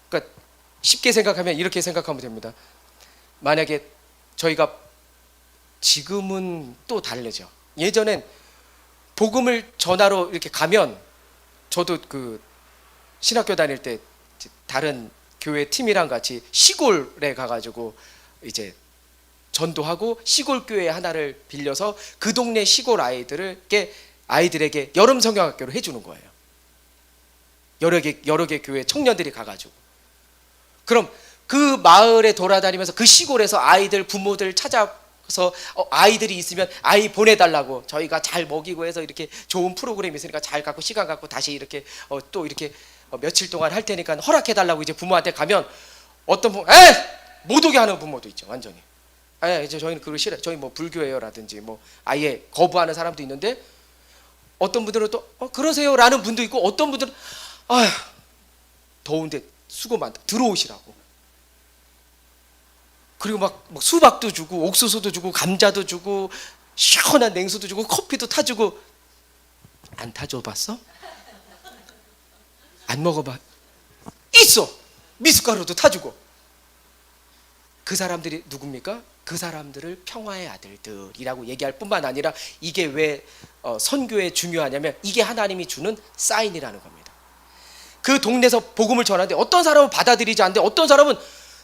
그러니까 쉽게 생각하면 이렇게 생각하면 됩니다. 만약에 저희가 지금은 또 다르죠. 예전엔 복음을 전하러 이렇게 가면, 저도 그 신학교 다닐 때 다른 교회 팀이랑 같이 시골에 가가지고 이제 전도하고 시골 교회 하나를 빌려서 그 동네 시골 아이들에게 여름 성경학교를 해주는 거예요. 여러 개 교회 청년들이 가가지고. 그럼 그 마을에 돌아다니면서 그 시골에서 아이들 부모들 찾아서 아이들이 있으면 아이 보내달라고, 저희가 잘 먹이고 해서 이렇게 좋은 프로그램이 있으니까 잘 갖고 시간 갖고 다시 이렇게 또 이렇게 며칠 동안 할 테니까 허락해달라고 이제 부모한테 가면, 어떤 부모 못 오게 하는 부모도 있죠. 완전히 이제 저희는 그걸 싫어요. 저희 뭐 불교예요라든지 뭐 아예 거부하는 사람도 있는데, 어떤 분들은 또 그러세요라는 분도 있고, 어떤 분들은 더운데 수고 많다 들어오시라고. 그리고 막 수박도 주고 옥수수도 주고 감자도 주고 시원한 냉수도 주고 커피도 타주고. 안 타줘봤어? 안 먹어봐? 있어. 미숫가루도 타주고. 그 사람들이 누굽니까? 그 사람들을 평화의 아들들이라고 얘기할 뿐만 아니라, 이게 왜 선교에 중요하냐면 이게 하나님이 주는 사인이라는 겁니다. 그 동네에서 복음을 전하는데 어떤 사람은 받아들이지 않는데, 어떤 사람은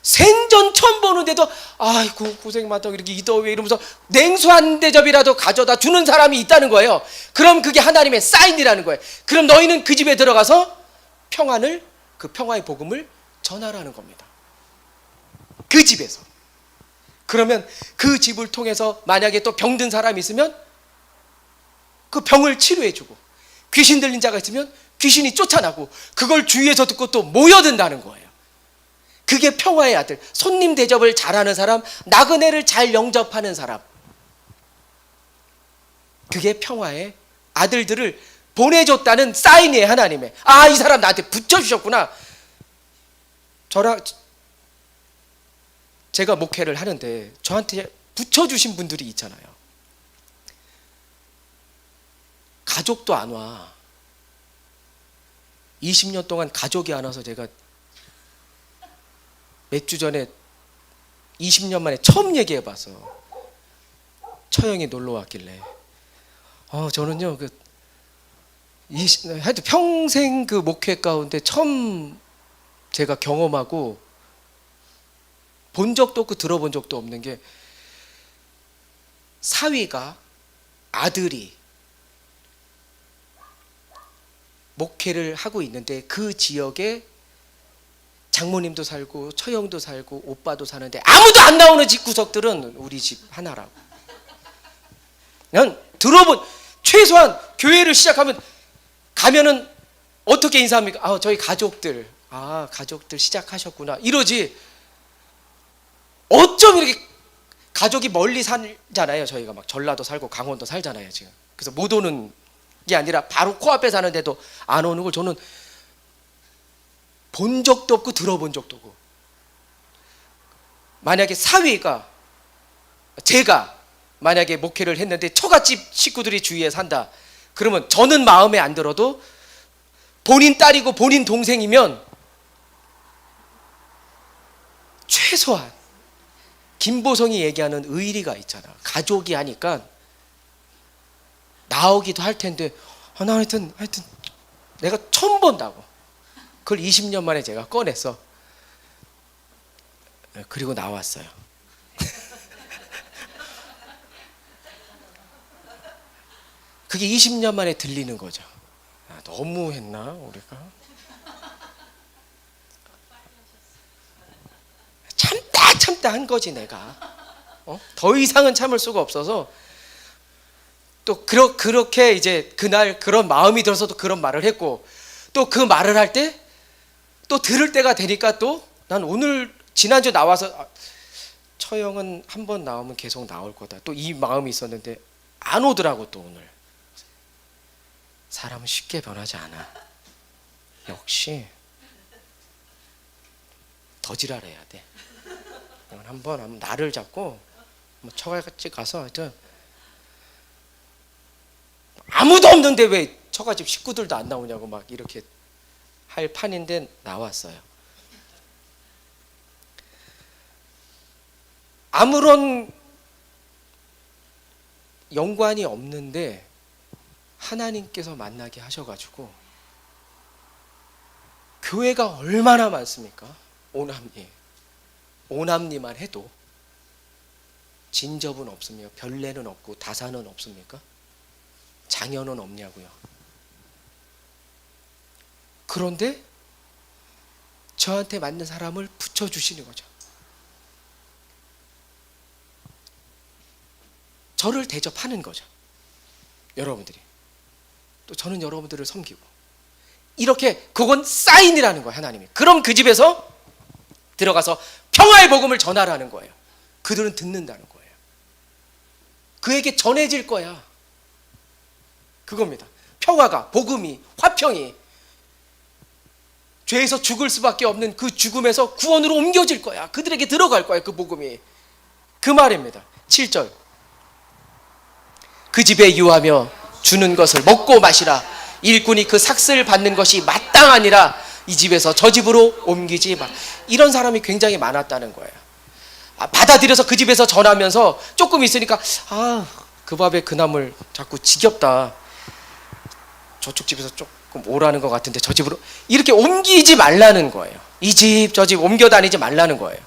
생전 처음 보는데도 아이고 고생 많다 이렇게 이 더위에 이러면서 냉수 한 대접이라도 가져다 주는 사람이 있다는 거예요. 그럼 그게 하나님의 사인이라는 거예요. 그럼 너희는 그 집에 들어가서 그 평화의 복음을 전하라는 겁니다. 그 집에서. 그러면 그 집을 통해서 만약에 또 병든 사람이 있으면 그 병을 치료해주고, 귀신 들린 자가 있으면 귀신이 쫓아나고, 그걸 주위에서 듣고 또 모여든다는 거예요. 그게 평화의 아들. 손님 대접을 잘하는 사람, 나그네를 잘 영접하는 사람, 그게 평화의 아들들을 보내줬다는 사인이에요. 하나님의. 이 사람 나한테 붙여주셨구나. 제가 목회를 하는데 저한테 붙여주신 분들이 있잖아요. 가족도 안 와. 20년 동안 가족이 안 와서 제가 몇 주 전에 20년 만에 처음 얘기해봐서 처형이 놀러 왔길래 저는요 하여튼 평생 그 목회 가운데 처음 제가 경험하고 본 적도 없고 들어본 적도 없는 게, 사위가 아들이 목회를 하고 있는데 그 지역에 장모님도 살고 처형도 살고 오빠도 사는데 아무도 안 나오는 집구석들은 우리 집 하나라고. 난 들어본, 최소한 교회를 가면은 어떻게 인사합니까? 저희 가족들. 가족들 시작하셨구나 이러지. 어쩜 이렇게 가족이 멀리 살잖아요. 저희가 막 전라도 살고 강원도 살잖아요 지금. 그래서 못 오는 게 아니라 바로 코앞에 사는데도 안 오는 걸 저는 본 적도 없고 들어본 적도 없고. 만약에 사위가, 제가 만약에 목회를 했는데 처갓집 식구들이 주위에 산다, 그러면 저는 마음에 안 들어도 본인 딸이고 본인 동생이면 최소한 김보성이 얘기하는 의리가 있잖아. 가족이 하니까 나오기도 할 텐데, 나 하여튼 내가 처음 본다고. 그걸 20년 만에 제가 꺼냈어. 그리고 나왔어요. 그게 20년 만에 들리는 거죠. 너무 했나 우리가? 참다 한 거지 내가. 더 이상은 참을 수가 없어서 또 그렇게 이제 그날 그런 마음이 들어서 또 그런 말을 했고, 또 그 말을 할 때 또 들을 때가 되니까 또 난 오늘 지난주 나와서 처형은 한 번 나오면 계속 나올 거다, 또 이 마음이 있었는데 안 오더라고. 또 오늘 사람은 쉽게 변하지 않아. 역시 더 지랄해야 돼. 한번 나를 잡고 처갓집 가서 하여튼 아무도 없는데 왜 처갓집 식구들도 안 나오냐고 막 이렇게 할 판인데 나왔어요. 아무런 연관이 없는데 하나님께서 만나게 하셔가지고, 교회가 얼마나 많습니까? 오남리만 해도 진접은 없으며 별례는 없고 다사는 없습니까? 장애는 없냐고요. 그런데 저한테 맞는 사람을 붙여주시는 거죠. 저를 대접하는 거죠. 여러분들이. 또 저는 여러분들을 섬기고. 이렇게 그건 사인이라는 거예요, 하나님이. 그럼 그 집에서 들어가서 평화의 복음을 전하라는 거예요. 그들은 듣는다는 거예요. 그에게 전해질 거야. 그겁니다. 평화가, 복음이, 화평이 죄에서 죽을 수밖에 없는 그 죽음에서 구원으로 옮겨질 거야. 그들에게 들어갈 거야, 그 복음이. 그 말입니다. 7절. 그 집에 유하며 주는 것을 먹고 마시라. 일꾼이 그 삭슬 받는 것이 마땅하니라. 이 집에서 저 집으로 옮기지 마. 이런 사람이 굉장히 많았다는 거예요. 받아들여서 그 집에서 전하면서 조금 있으니까 그 밥에 그 나물 자꾸 지겹다. 저쪽 집에서 조금 오라는 것 같은데 저 집으로, 이렇게 옮기지 말라는 거예요. 이 집 저 집 옮겨 다니지 말라는 거예요.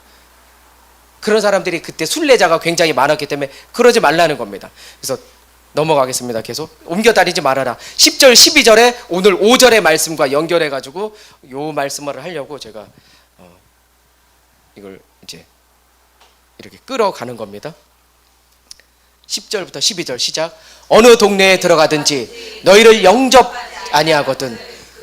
그런 사람들이 그때 순례자가 굉장히 많았기 때문에 그러지 말라는 겁니다. 그래서 넘어가겠습니다. 계속 옮겨 다니지 말아라. 10절 12절에 오늘 5절의 말씀과 연결해 가지고 요 말씀을 하려고 제가 이걸 이제 이렇게 끌어가는 겁니다. 10절부터 12절 시작. 어느 동네에 들어가든지 너희를 영접 아니하거든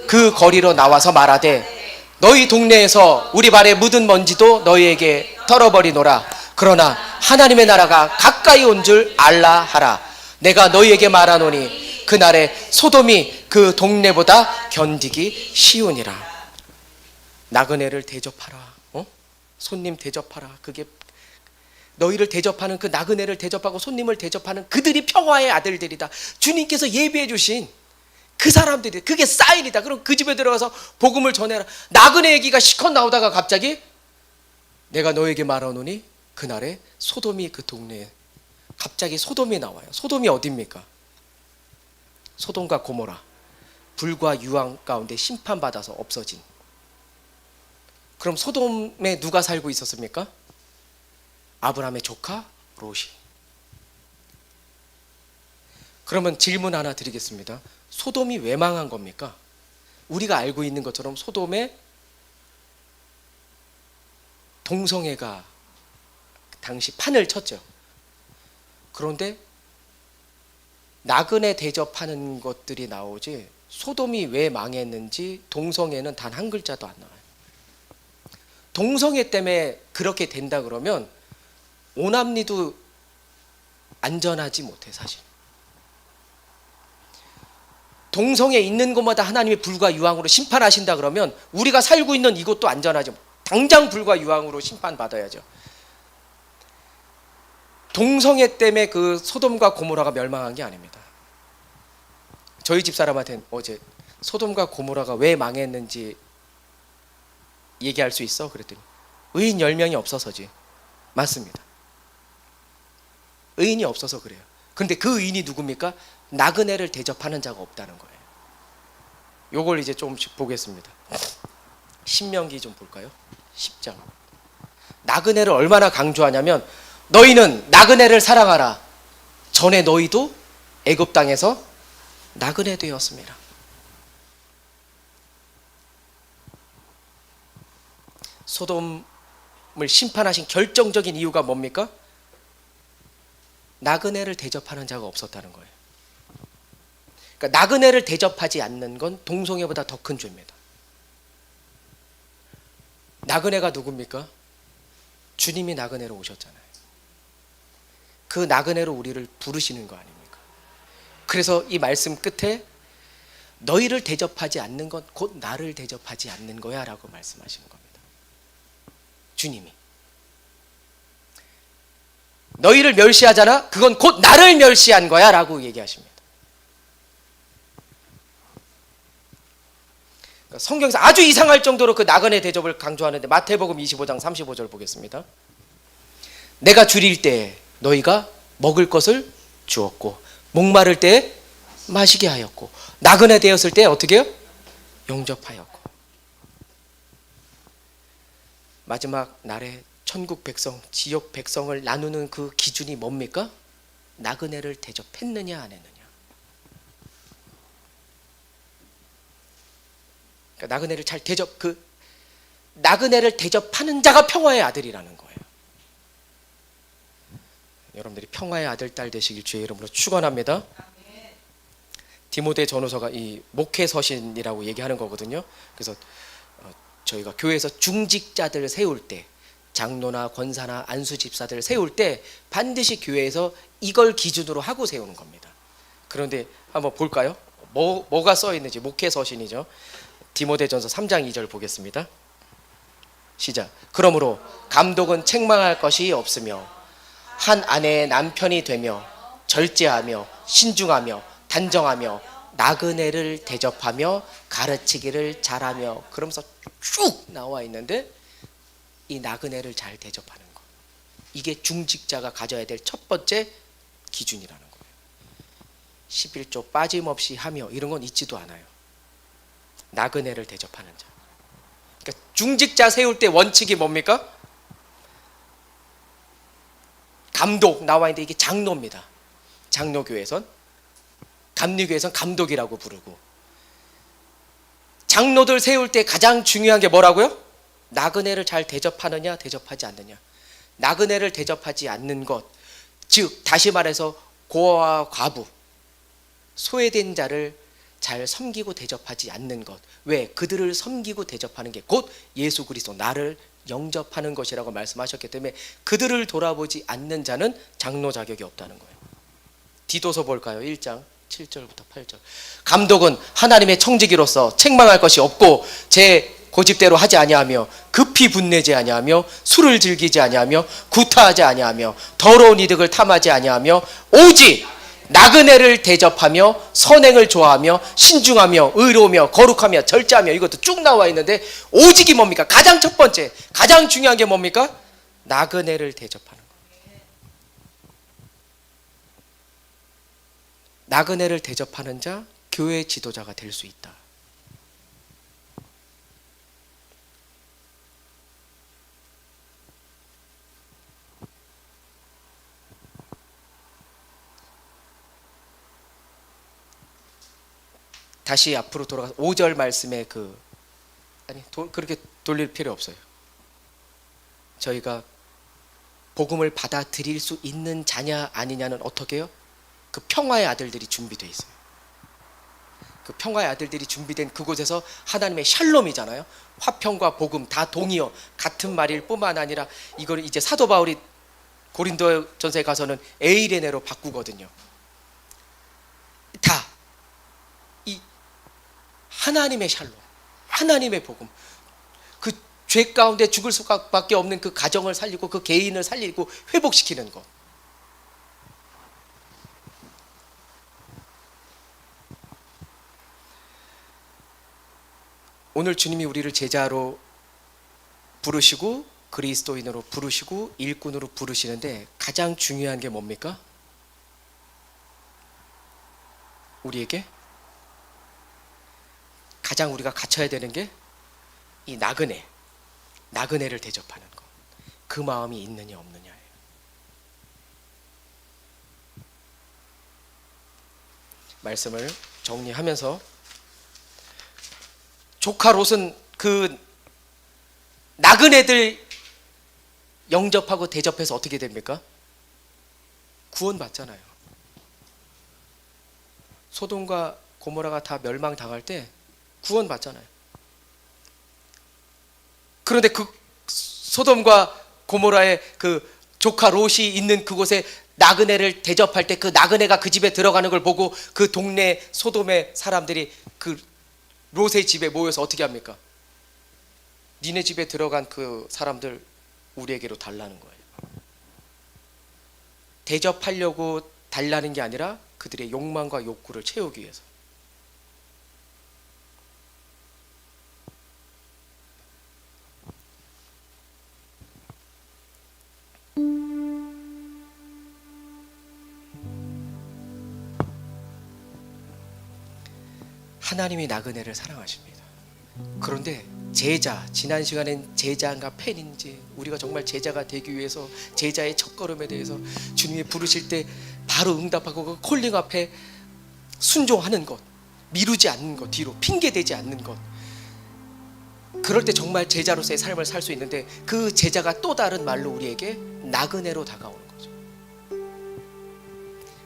그 거리로 나와서 말하되 너희 동네에서 우리 발에 묻은 먼지도 너희에게 털어버리노라. 그러나 하나님의 나라가 가까이 온 줄 알라 하라. 내가 너희에게 말하노니 그날에 소돔이 그 동네보다 견디기 쉬우니라. 나그네를 대접하라. 손님 대접하라. 그게 너희를 대접하는 그 나그네를 대접하고 손님을 대접하는 그들이 평화의 아들들이다. 주님께서 예비해 주신 그 사람들이, 그게 사인이다. 그럼 그 집에 들어가서 복음을 전해라. 나그네 얘기가 시컷 나오다가 갑자기 내가 너에게 말하노니 그날에 소돔이 그 동네에, 갑자기 소돔이 나와요. 소돔이 어디입니까? 소돔과 고모라, 불과 유황 가운데 심판받아서 없어진. 그럼 소돔에 누가 살고 있었습니까? 아브라함의 조카 롯이. 그러면 질문 하나 드리겠습니다. 소돔이 왜 망한 겁니까? 우리가 알고 있는 것처럼 소돔에 동성애가 당시 판을 쳤죠. 그런데 나그네 대접하는 것들이 나오지 소돔이 왜 망했는지 동성애는 단 한 글자도 안 나와요. 동성애 때문에 그렇게 된다 그러면 오남리도 안전하지 못해. 사실 동성애 있는 곳마다 하나님이 불과 유황으로 심판하신다 그러면 우리가 살고 있는 이곳도 안전하지 못해. 당장 불과 유황으로 심판받아야죠. 동성애 때문에 그 소돔과 고모라가 멸망한 게 아닙니다. 저희 집사람한테는 어제 소돔과 고모라가 왜 망했는지 얘기할 수 있어? 그랬더니 의인 10명이 없어서지. 맞습니다. 의인이 없어서 그래요. 그런데 그 의인이 누굽니까? 나그네를 대접하는 자가 없다는 거예요. 요걸 이제 조금씩 보겠습니다. 신명기 좀 볼까요? 10장. 나그네를 얼마나 강조하냐면 너희는 나그네를 사랑하라. 전에 너희도 애굽 땅에서 나그네 되었습니다. 소돔을 심판하신 결정적인 이유가 뭡니까? 나그네를 대접하는 자가 없었다는 거예요. 그러니까 나그네를 대접하지 않는 건 동성애보다 더 큰 죄입니다. 나그네가 누굽니까? 주님이 나그네로 오셨잖아요. 그 나그네로 우리를 부르시는 거 아닙니까? 그래서 이 말씀 끝에 너희를 대접하지 않는 건 곧 나를 대접하지 않는 거야 라고 말씀하시는 겁니다. 주님이 너희를 멸시하잖아? 그건 곧 나를 멸시한 거야 라고 얘기하십니다. 그러니까 성경에서 아주 이상할 정도로 그 나그네 대접을 강조하는데 마태복음 25장 35절 보겠습니다. 내가 줄일 때 너희가 먹을 것을 주었고 목마를 때 마시게 하였고 나그네 되었을 때 어떻게 해요? 영접하였고. 마지막 날에 천국 백성, 지옥 백성을 나누는 그 기준이 뭡니까? 나그네를 대접했느냐 안 했느냐. 그러니까 나그네를 잘 나그네를 대접하는 자가 평화의 아들이라는 거예요. 여러분들이 평화의 아들, 딸 되시길 주의 이름으로 축원합니다. 디모데 전후서가 이 목회서신이라고 얘기하는 거거든요. 그래서 저희가 교회에서 중직자들 세울 때, 장로나 권사나 안수 집사들 세울 때 반드시 교회에서 이걸 기준으로 하고 세우는 겁니다. 그런데 한번 볼까요? 뭐가 써 있는지. 목회서신이죠. 디모데전서 3장 2절 보겠습니다. 시작. 그러므로 감독은 책망할 것이 없으며 한 아내의 남편이 되며 절제하며 신중하며 단정하며 나그네를 대접하며 가르치기를 잘하며, 그러면서 쭉 나와 있는데 이 나그네를 잘 대접하는 것, 이게 중직자가 가져야 될 첫 번째 기준이라는 거예요. 11조 빠짐없이 하며 이런 건 있지도 않아요. 나그네를 대접하는 자. 그러니까 중직자 세울 때 원칙이 뭡니까? 감독 나와 있는데 이게 장로입니다. 장로교회에선, 감리교회에선 감독이라고 부르고, 장로들 세울 때 가장 중요한 게 뭐라고요? 나그네를 잘 대접하느냐 대접하지 않느냐. 나그네를 대접하지 않는 것, 즉 다시 말해서 고아와 과부, 소외된 자를 잘 섬기고 대접하지 않는 것. 왜? 그들을 섬기고 대접하는 게 곧 예수 그리스도, 나를 영접하는 것이라고 말씀하셨기 때문에 그들을 돌아보지 않는 자는 장로 자격이 없다는 거예요. 디도서 볼까요? 1장 7절부터 8절. 감독은 하나님의 청지기로서 책망할 것이 없고 제 고집대로 하지 아니하며 급히 분내지 아니하며 술을 즐기지 아니하며 구타하지 아니하며 더러운 이득을 탐하지 아니하며 오직 나그네를 대접하며 선행을 좋아하며 신중하며 의로우며 거룩하며 절제하며, 이것도 쭉 나와 있는데 오직이 뭡니까? 가장 첫 번째, 가장 중요한 게 뭡니까? 나그네를 대접하는 거예요. 나그네를 대접하는 자, 교회 지도자가 될 수 있다. 다시 앞으로 돌아가서 5절 말씀에 그렇게 돌릴 필요 없어요. 저희가 복음을 받아들일 수 있는 자냐 아니냐는 어떻게 해요? 그 평화의 아들들이 준비되어 있어요. 그 평화의 아들들이 준비된 그곳에서 하나님의 샬롬이잖아요. 화평과 복음 다 동의어 같은 말일 뿐만 아니라 이걸 이제 사도 바울이 고린도전서에 가서는 에이레네로 바꾸거든요. 다 이 하나님의 샬롬, 하나님의 복음, 그 죄 가운데 죽을 수밖에 없는 그 가정을 살리고 그 개인을 살리고 회복시키는 것. 오늘 주님이 우리를 제자로 부르시고 그리스도인으로 부르시고 일꾼으로 부르시는데 가장 중요한 게 뭡니까? 우리에게 가장 우리가 갖춰야 되는 게 이 나그네를 대접하는 것, 그 마음이 있느냐 없느냐예요. 말씀을 정리하면서 조카 롯은 그 나그네들 영접하고 대접해서 어떻게 됩니까? 구원받잖아요. 소돔과 고모라가 다 멸망당할 때 구원받잖아요. 그런데 그 소돔과 고모라의 그 조카 롯이 있는 그곳에 나그네를 대접할 때 그 나그네가 그 집에 들어가는 걸 보고 그 동네 소돔의 사람들이 그 롯의 집에 모여서 어떻게 합니까? 니네 집에 들어간 그 사람들 우리에게로 달라는 거예요. 대접하려고 달라는 게 아니라 그들의 욕망과 욕구를 채우기 위해서. 하나님이 나그네를 사랑하십니다. 그런데 제자, 지난 시간엔 제자인가 팬인지 우리가 정말 제자가 되기 위해서 제자의 첫걸음에 대해서 주님이 부르실 때 바로 응답하고 그 콜링 앞에 순종하는 것, 미루지 않는 것, 뒤로 핑계대지 않는 것, 그럴 때 정말 제자로서의 삶을 살 수 있는데 그 제자가 또 다른 말로 우리에게 나그네로 다가오는 거죠.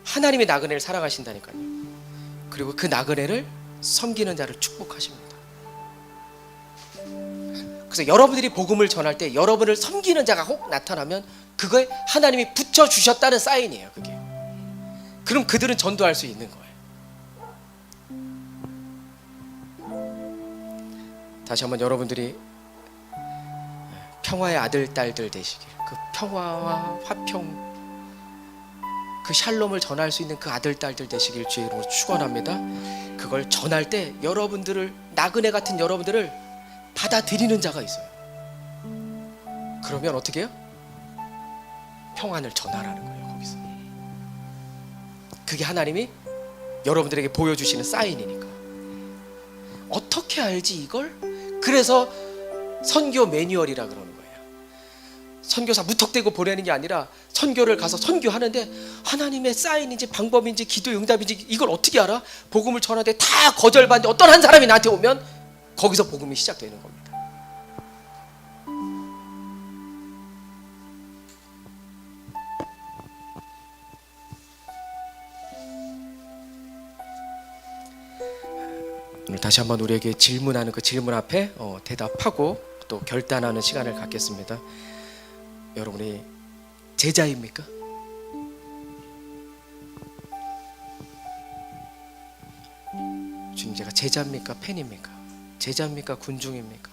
하나님이 나그네를 사랑하신다니까요. 그리고 그 나그네를 섬기는 자를 축복하십니다. 그래서 여러분들이 복음을 전할 때 여러분을 섬기는 자가 혹 나타나면 그거에 하나님이 붙여주셨다는 사인이에요. 그게. 그럼 그들은 전도할 수 있는 거예요. 다시 한번 여러분들이 평화의 아들, 딸들 되시길, 그 평화와 화평, 그 샬롬을 전할 수 있는 그 아들, 딸들 되시길 주의 이름으로 축원합니다. 그걸 전할 때 여러분들을, 나그네 같은 여러분들을 받아들이는 자가 있어요. 그러면 어떻게 해요? 평안을 전하라는 거예요. 거기서 그게 하나님이 여러분들에게 보여주시는 사인이니까. 어떻게 알지 이걸? 그래서 선교 매뉴얼이라 그러는 거예요. 선교사 무턱대고 보내는 게 아니라 선교를 가서 선교하는데 하나님의 사인인지 방법인지 기도 응답인지 이걸 어떻게 알아? 복음을 전하는데 다 거절받는데 어떤 한 사람이 나한테 오면 거기서 복음이 시작되는 겁니다. 오늘 다시 한번 우리에게 질문하는 그 질문 앞에 대답하고 또 결단하는 시간을 갖겠습니다. 여러분이 제자입니까? 주님, 제가 제자입니까? 팬입니까? 제자입니까? 군중입니까?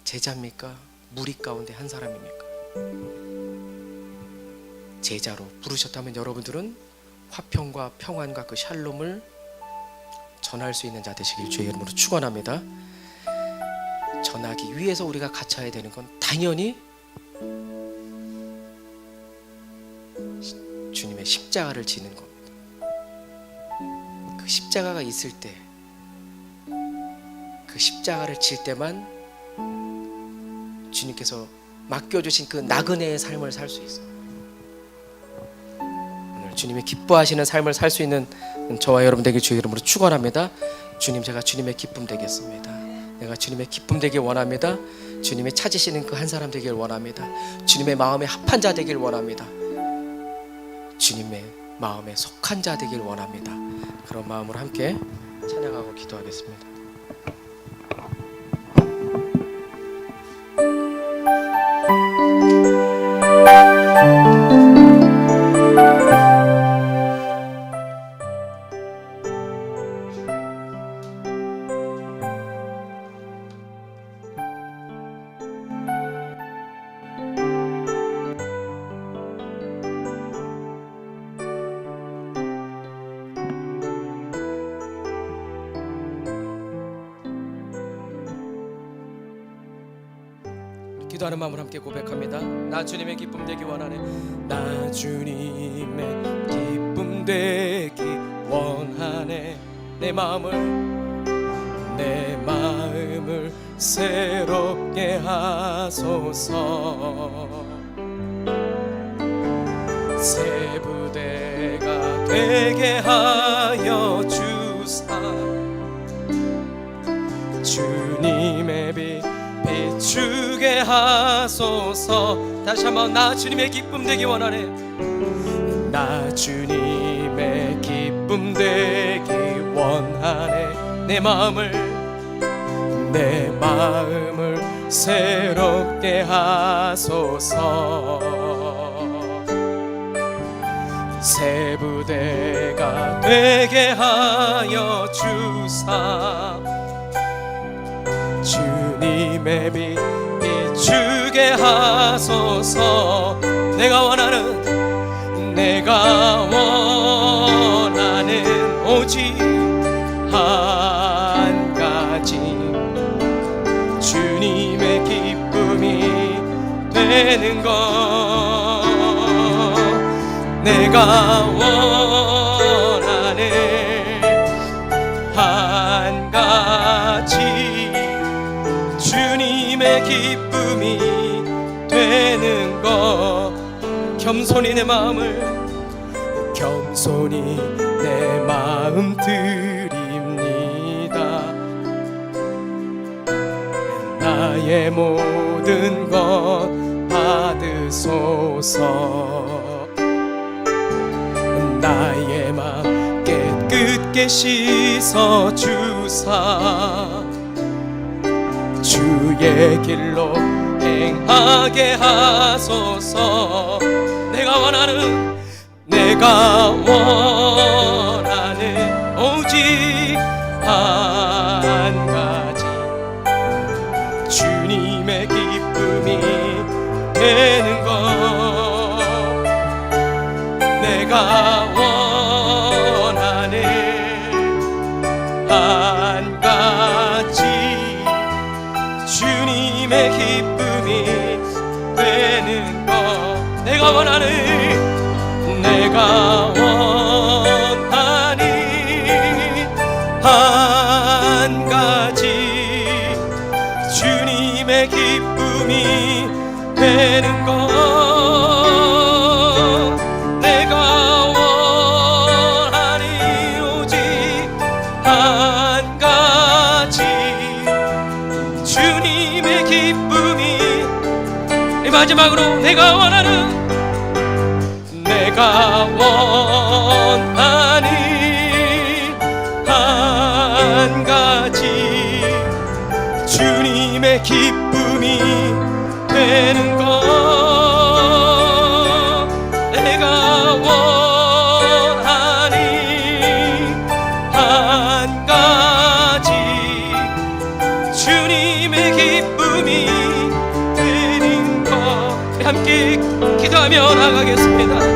제자입니까? 무리 가운데 한 사람입니까? 제자로 부르셨다면 여러분들은 화평과 평안과 그 샬롬을 전할 수 있는 자 되시길 주의 이름으로 축원합니다. 전하기 위해서 우리가 갖춰야 되는 건 당연히 주님의 십자가를 지는 겁니다. 그 십자가가 있을 때, 그 십자가를 질 때만 주님께서 맡겨주신 그 나그네의 삶을 살 수 있어요. 오늘 주님이 기뻐하시는 삶을 살 수 있는 저와 여러분 되길 주의 이름으로 축원합니다. 주님, 제가 주님의 기쁨 되겠습니다. 내가 주님의 기쁨 되길 원합니다. 주님이 찾으시는 그 한 사람 되길 원합니다. 주님의 마음에 합한 자 되길 원합니다. 주님의 마음에 속한 자 되길 원합니다. 그런 마음으로 함께 찬양하고 기도하겠습니다. 기도하는 마음으로 함께 고백합니다. 나 주님의 기쁨 되기 원하네. 나 주님의 기쁨 되기 원하네. 내 마음을 새롭게 하소서. 새 부대가 되게 하여 주사 주님의 빛 비추게 하소서. 다시 한번 나 주님의 기쁨 되기 원하네. 나 주님의 기쁨 되기 원하네. 내 마음을 새롭게 하소서. 새 부대가 되게 하여 주사 주님의 빛 비추게 하소서. 내가 원하는 오직 한 가지 주님의 기쁨이 되는 것. 내가 원하는 한 가지 주님의 기쁨이 되는 것. 겸손히 내 마음 드립니다. 나의 모든 것 받으소서. 나의 맘 깨끗게 씻어 주사 주의 길로 행하게 하소서. 내가 원하는 오직 한 가지 주님의 기쁨이 되는 것. 내가 원하는 한 가지 주님의 기쁨이 되는 것. 내가 원하는 한 가지 주님의 기쁨이 되는 것. 내가 원하는 오직 한 가지 주님의 기쁨이. 마지막으로 내가 원하는 한 가지 주님의 기쁨이 되는 것. 내가 원하는 한 가지 주님의 기쁨이 되는 것. 함께 기도하며 나가겠습니다.